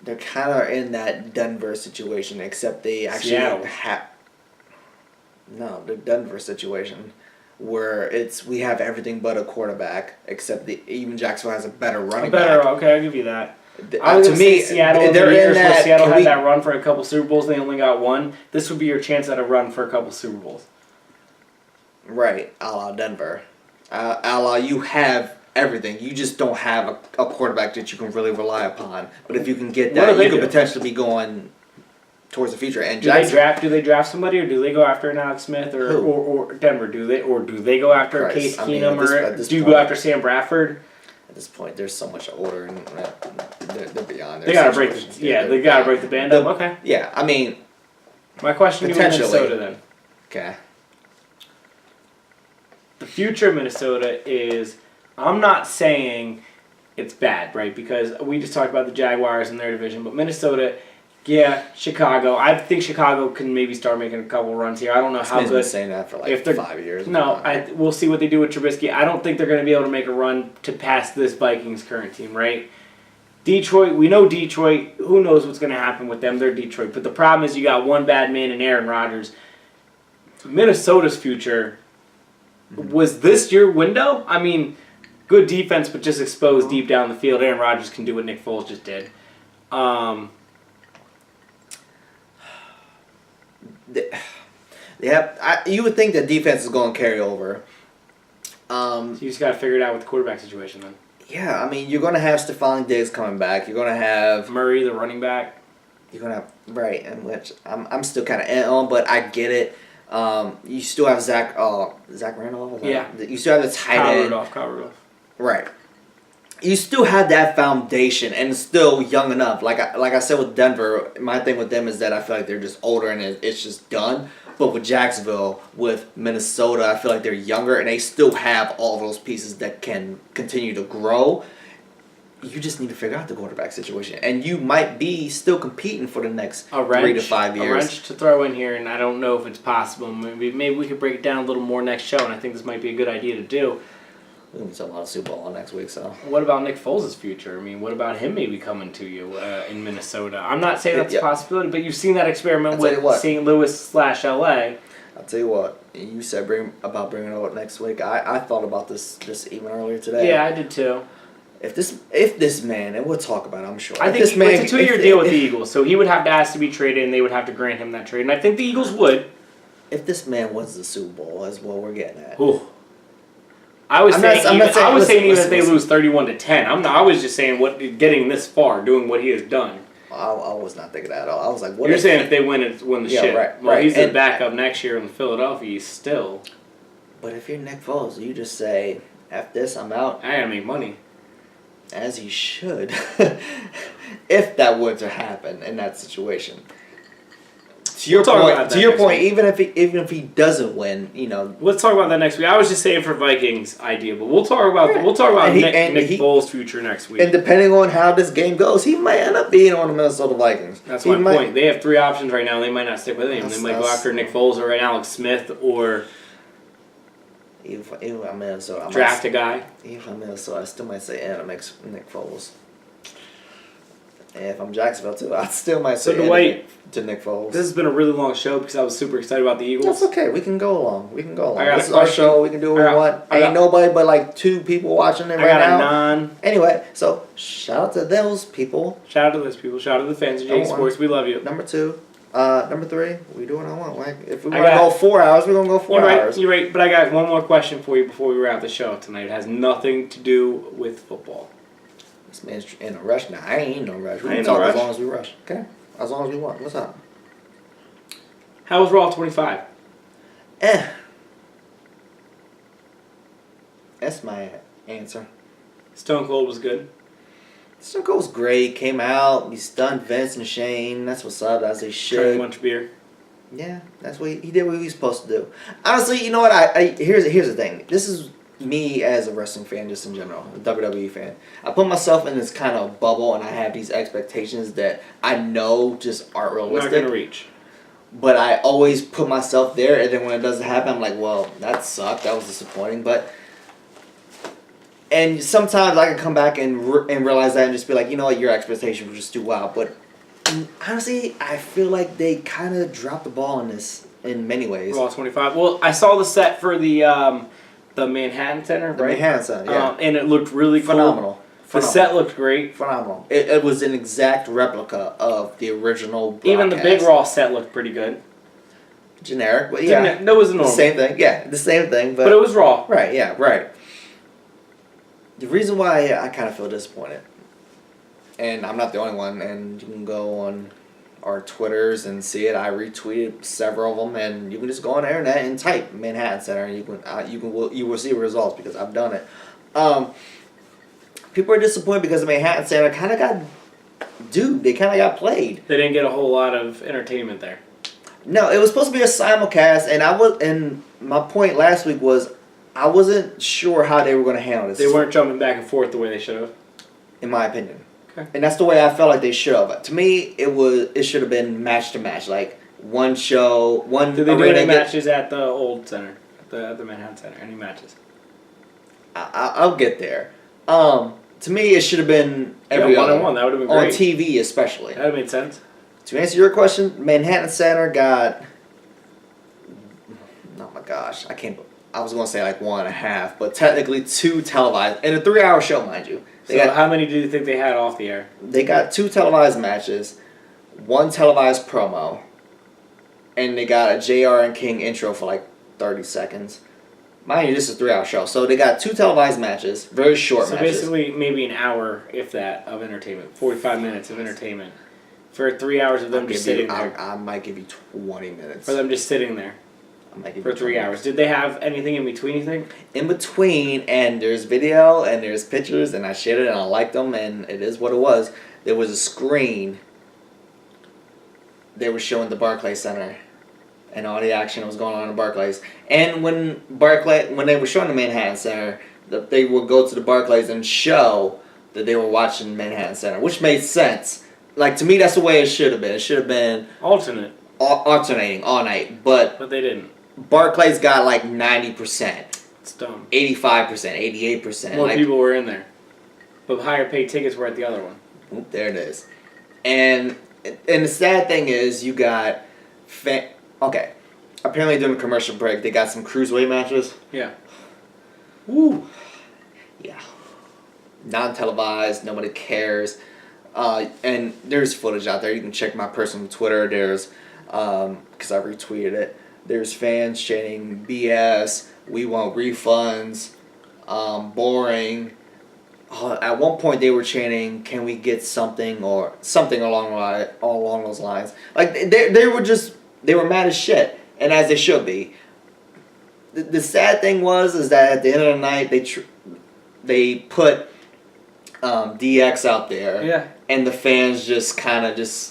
They're kind of in that Denver situation, except they actually have. No, the Denver situation, where we have everything but a quarterback, except even Jacksonville has a better running back. Okay, I'll give you that. To me, Seattle. they're in that. Seattle had that run for a couple Super Bowls. They only got one. This would be your chance at a run for a couple Super Bowls. Right, a la Denver. A la you have everything. You just don't have a quarterback that you can really rely upon. But if you can get that, you could potentially be going towards the future. And Do they draft somebody, or do they go after an Alex Smith, or Denver? Do they go after a Case Keenum, or do you go after Sam Bradford? At this point, they're so much older, and they're beyond. They gotta break. They gotta break the band up. Okay. Yeah, I mean, my question to you, Minnesota, then. Okay. The future of Minnesota is, I'm not saying it's bad, right? Because we just talked about the Jaguars and their division, but Minnesota, yeah, Chicago. I think Chicago can maybe start making a couple runs here. I don't know how good. Been saying that for like 5 years. No, we'll see what they do with Trubisky. I don't think they're going to be able to make a run to pass this Vikings current team, right? Detroit, we know Detroit. Who knows what's going to happen with them? They're Detroit. But the problem is you got one bad man in Aaron Rodgers. Minnesota's future, was this your window? I mean, good defense, but just exposed deep down the field. Aaron Rodgers can do what Nick Foles just did. You would think that defense is going to carry over. So you just got to figure it out with the quarterback situation then. Yeah, I mean, you're going to have Stephon Diggs coming back. You're going to have Murray, the running back. You're gonna have right, and which I'm still kind of on, but I get it. You still have Zach Randolph. Yeah. You still have the tight end. Kyle Rudolph. Right. You still have that foundation and still young enough. Like I said with Denver, my thing with them is that I feel like they're just older and it's just done. But with Jacksonville, with Minnesota, I feel like they're younger and they still have all those pieces that can continue to grow. You just need to figure out the quarterback situation. And you might be still competing for the next 3 to 5 years. A wrench to throw in here, and I don't know if it's possible. Maybe we could break it down a little more next show, and I think this might be a good idea to do. We're going to talk about Super Bowl next week, so. What about Nick Foles' future? I mean, what about him maybe coming to you in Minnesota? I'm not saying that's a possibility, but you've seen that experiment with St. Louis/LA. I'll tell you what. You said bringing it up next week. I thought about this just even earlier today. Yeah, I did too. If this man, and we'll talk about it, I'm sure. I think it's a 2-year deal with the Eagles, so he would have to ask to be traded, and they would have to grant him that trade. And I think the Eagles would. If this man wins the Super Bowl, is what we're getting at. Ooh. I was saying even if they lose 31-10. I was just saying getting this far, doing what he has done. I was not thinking that at all. I was like, what? You're saying if they win the shit. Right, well, he's the backup next year in Philadelphia still. But if you're Nick Foles, you just say, F this, I'm out. I gotta make money. As he should. If that were to happen in that situation. To your point, even if he doesn't win, let's talk about that next week. I was just saying for Vikings idea, but we'll talk about Nick Foles' future next week. And depending on how this game goes, he might end up being on the Minnesota Vikings. That's my point. They have 3 options right now. They might not stick with him. They might go after Nick Foles or Alex Smith or even I'm Minnesota. Draft a guy. Even if I'm Minnesota, I still might say Nick Foles. And if I'm Jacksonville too, I still might say to Nick Foles. This has been a really long show because I was super excited about the Eagles. That's okay. We can go along. This is our show. We can do what we want. Ain't nobody but like 2 people watching it right now. I got a 9. Anyway, so shout out to those people. Shout out to those people. Shout out to the fans of J Sports. We love you. Number 2. Number 3, we do what I want. Like, if we want to go 4 hours, we're going to go 4 hours. You're right, but I got one more question for you before we wrap the show tonight. It has nothing to do with football. This man's in a rush. Nah, I ain't in no rush. We can talk as long as we rush. Okay? As long as we want. What's up? How was Raw 25? That's my answer. Stone Cold was good. Stone Cold was great. Came out. He stunned Vince and Shane. That's what's up. That's his shit. Drank a bunch of beer. Yeah, that's what he did. What he was supposed to do. Honestly, you know what? Here's the thing. This is me as a wrestling fan, just in general, a WWE fan. I put myself in this kind of bubble, and I have these expectations that I know just aren't realistic. Not gonna reach. But I always put myself there, and then when it doesn't happen, I'm like, well, that sucked. That was disappointing. And sometimes I can come back and realize that and just be like, you know what, your expectations were just too wild. But honestly, I feel like they kind of dropped the ball in this in many ways. Raw 25. Well, I saw the set for the Manhattan Center, right? The Manhattan Center, yeah. And it looked really phenomenal. The set looked great. Phenomenal. It was an exact replica of the original broadcast. Even the big Raw set looked pretty good. Generic, but yeah. That was normal. The same thing, yeah. The same thing, but it was Raw. Right, yeah, right. The reason why I kind of feel disappointed, and I'm not the only one, and you can go on our Twitters and see it. I retweeted several of them, and you can just go on the internet and type Manhattan Center, and you will see results because I've done it. People are disappointed because the Manhattan Center kind of got played. They didn't get a whole lot of entertainment there. No, it was supposed to be a simulcast, and my point last week was I wasn't sure how they were going to handle this. They weren't jumping back and forth the way they should have. In my opinion. Okay. And that's the way I felt like they should have. To me, it should have been match to match, like one show, one. Did they do any matches at the old center, at the Manhattan Center? Any matches? I'll get there. To me, it should have been every other. 1-on-1. That would have been great. On TV, especially. That would have made sense. To answer your question, Manhattan Center got. Oh my gosh, I was going to say like 1.5, but technically 2 televised, in a 3-hour show, mind you. How many do you think they had off the air? They got 2 televised matches, 1 televised promo, and they got a JR and King intro for like 30 seconds. Mind you, this is a 3-hour show, so they got 2 televised matches, very short matches. So basically maybe an hour, if that, of entertainment, 45 minutes of entertainment. For 3 hours of them I'll just give you- sitting there. I might give you 20 minutes. For them just sitting there I might give for you 3 20 hours. minutes. Did they have anything in between, you think? In between, and there's video and there's pictures, and I shared it and I liked them, and it is what it was. There was a screen. They were showing the Barclays Center, and all the action was going on in Barclays. And when they were showing the Manhattan Center, they would go to the Barclays and show that they were watching Manhattan Center, which made sense. Like, to me, that's the way it should have been. It should have been Alternate. alternating all night, but They didn't. Barclays got like 90%. It's dumb. 85%, 88%. More like, people were in there. But higher paid tickets were at the other one. Oop, there it is. And the sad thing is, you got okay. Apparently during the commercial break, they got some cruiserweight matches. Yeah. Woo. Yeah. Non-televised. Nobody cares. And there's footage out there. You can check my personal Twitter. There's, because I retweeted it. There's fans chanting BS. We want refunds. Boring. At one point they were chanting, "Can we get something?" or something along those lines. Like they were mad as shit, and as they should be. The sad thing is that at the end of the night they put DX out there, Yeah. and the fans just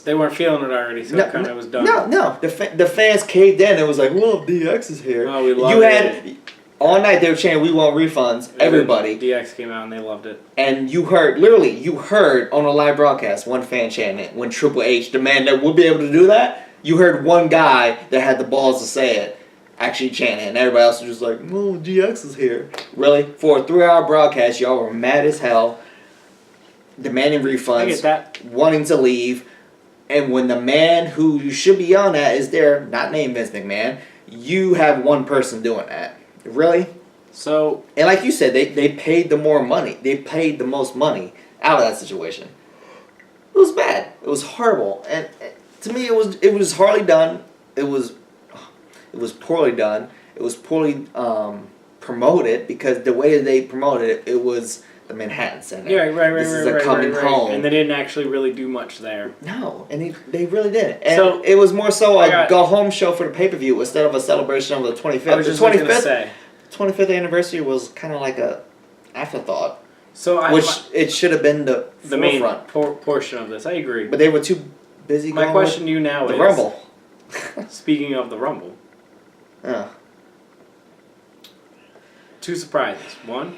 They weren't feeling it already, so it kind of was done. No. The fans caved in. It was like, "Well, DX is here." Oh, we love you it. had all night they were chanting, "We want refunds." And Everybody. then DX came out and they loved it. And you heard on a live broadcast one fan chanting it when Triple H, the man that would be able to do that, you heard one guy that had the balls to say it actually chanting it, and everybody else was just like, "Oh, DX is here." Really? For a 3-hour broadcast, y'all were mad as hell, demanding refunds, I get that. wanting to leave, and when the man who you should be yelling at is there, not named Vince McMahon, you have one person doing that. Really? So, And like you said, they paid the more money. They paid the most money out of that situation. It was bad. It was horrible. And to me, it was hardly done. It was poorly done. It was poorly promoted, because the way that they promoted it, it was the Manhattan Center. yeah, right. This is a coming home. And they didn't actually really do much there. No, and they really didn't. And So, it was more so I a got- go-home show for the pay-per-view instead of a celebration of the 25th. I was just the going to 25th, say. 25th anniversary was kind of like a afterthought. So, It should have been the main forefront. portion of this, I agree. But they were too busy My going question to you now with is... the Rumble. Speaking of the Rumble, Yeah. 2 surprises. 1,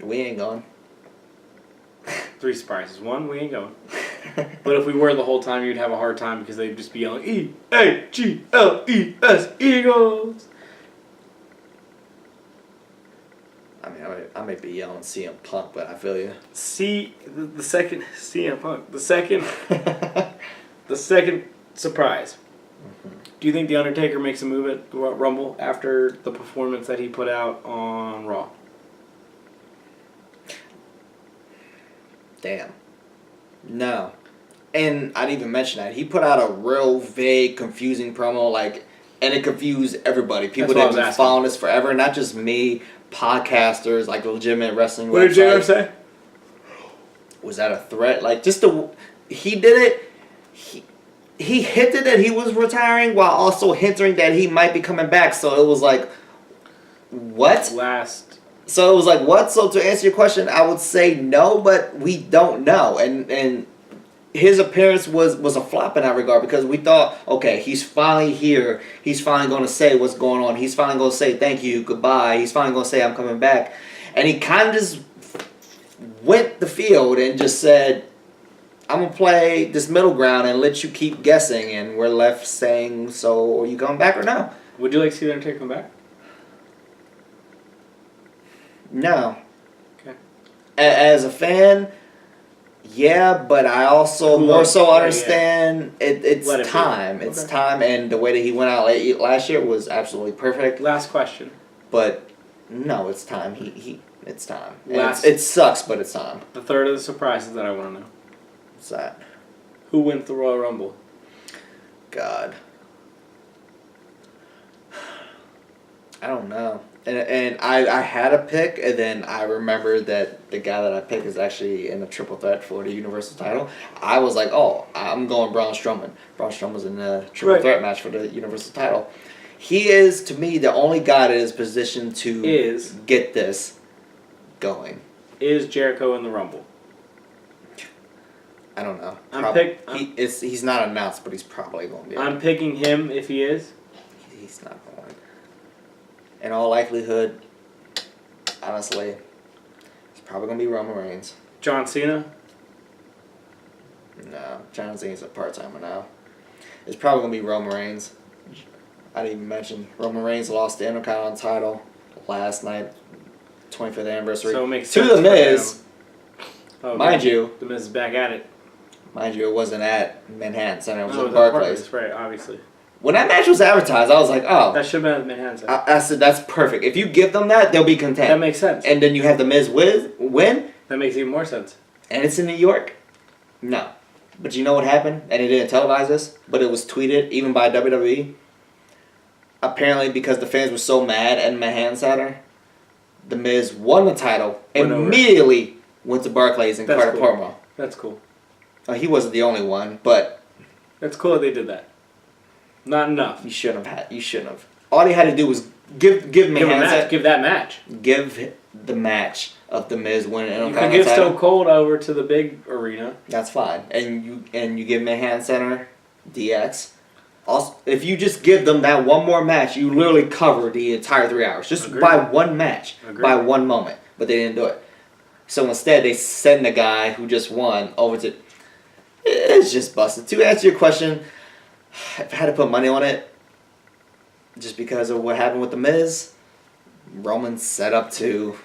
We ain't gone. 3 surprises. 1, we ain't going. But if we were the whole time, you'd have a hard time because they'd just be yelling, E-A-G-L-E-S, Eagles. I mean, I may be yelling CM Punk, but I feel you. The second CM Punk. The second surprise. Do you think The Undertaker makes a move at Rumble after the performance that he put out on Raw? Damn. No. And I didn't even mention that. He put out a real vague, confusing promo, and it confused everybody. People That's what I that was have been asking. following this forever, not just me, podcasters, legitimate wrestling What did JR websites. say? Was that a threat? He did it. He hinted that he was retiring while also hinting that he might be coming back. So it was like, what? So it was like, what? So to answer your question, I would say no, but we don't know. And his appearance was a flop in that regard, because we thought, okay, he's finally here. He's finally going to say what's going on. He's finally going to say thank you, goodbye. He's finally going to say I'm coming back. And he kind of just went the field and just said, I'm going to play this middle ground and let you keep guessing. And we're left saying, so are you coming back or no? Would you like to see The Undertaker come back? No. Okay. As a fan, yeah, but I also more so understand it's Let it be. time. It's Okay. time, and the way that he went out last year was absolutely perfect. Last question. But no, it's time. It's time. And Last- it sucks, but it's time. The third of the surprises that I want to know. What's that? Who wins the Royal Rumble? God. I don't know. And I had a pick, and then I remembered that the guy that I picked is actually in a triple threat for the Universal title. I was like, oh, I'm going Braun Strowman. Braun Strowman's in a triple threat match for the Universal title. He is, to me, the only guy that is positioned to get this going. Is Jericho in the Rumble? I don't know. He's not announced, but he's probably going to be. I'm picking him if he is. He's not going. In all likelihood, honestly, it's probably going to be Roman Reigns. John Cena? No, John Cena's a part-timer now. It's probably going to be Roman Reigns. I didn't even mention Roman Reigns lost the Intercontinental title last night, 25th anniversary. So it makes to sense The Miz. Mind you, The Miz is back at it. Mind you, it wasn't at Manhattan Center. It was at Barclays. Barclays. Right, obviously. When that match was advertised, I was like, oh. That should have been at the Manhattan Center. I said, that's perfect. If you give them that, they'll be content. That makes sense. And then you have The Miz win. That makes even more sense. And it's in New York? No. But you know what happened? And they didn't televise this, but it was tweeted, even by WWE. Apparently, because the fans were so mad at Manhattan Center, The Miz won the title, immediately went to Barclays and cut a promo. That's cool. He wasn't the only one, but... It's cool that they did that. Not enough. You shouldn't have. All they had to do was give Manhattan Center... Give that match. Give the match of The Miz winning You can give Stone Cold over to the big arena. That's fine. And you give Manhattan Center DX. Also, if you just give them that one more match, you literally cover the entire 3 hours. Just by one match. By one moment. But they didn't do it. So instead, they send the guy who just won over to... It's just busted. To answer your question, if I had to put money on it, just because of what happened with The Miz, Roman's set up to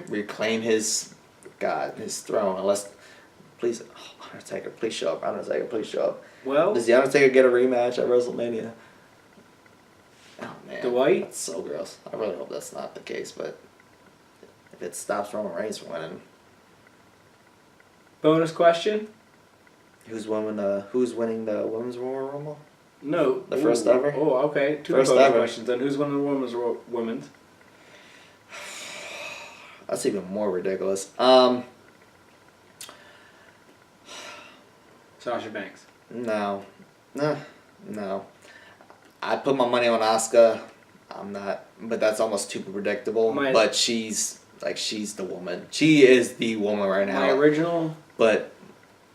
reclaim his throne. Unless, please, Undertaker, please show up. Undertaker, please show up. Well, does the Undertaker get a rematch at WrestleMania? Oh man, Dwight? That's so gross. I really hope that's not the case, but if it stops Roman Reigns from winning. Bonus question. Who's winning the Women's Royal Rumble? No. The first ever? Oh, okay. Two first bonus ever. questions. Then who's winning the Women's? That's even more ridiculous. Sasha Banks. No. I put my money on Asuka. I'm not, but that's almost too predictable. But she's the woman. She is the woman right now. My original. But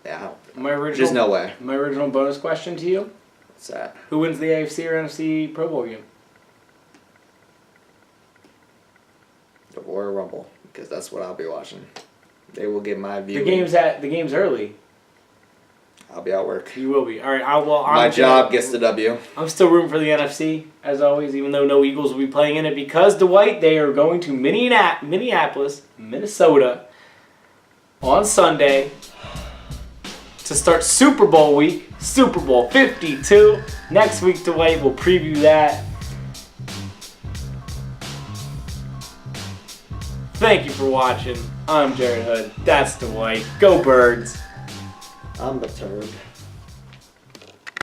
yeah, there's no way. My original bonus question to you. What's that? Who wins the AFC or NFC Pro Bowl game? The Royal Rumble, because that's what I'll be watching. They will get my view. The game's early. I'll be at work. You will be. All right. My job gets the W. I'm still rooting for the NFC, as always, even though no Eagles will be playing in it. Because, Dwight, they are going to Minneapolis, Minnesota, on Sunday to start Super Bowl week, Super Bowl 52. Next week, Dwight, we'll preview that. Thank you for watching. I'm Jared Hood. That's Dwight. Go Birds. I'm the turd.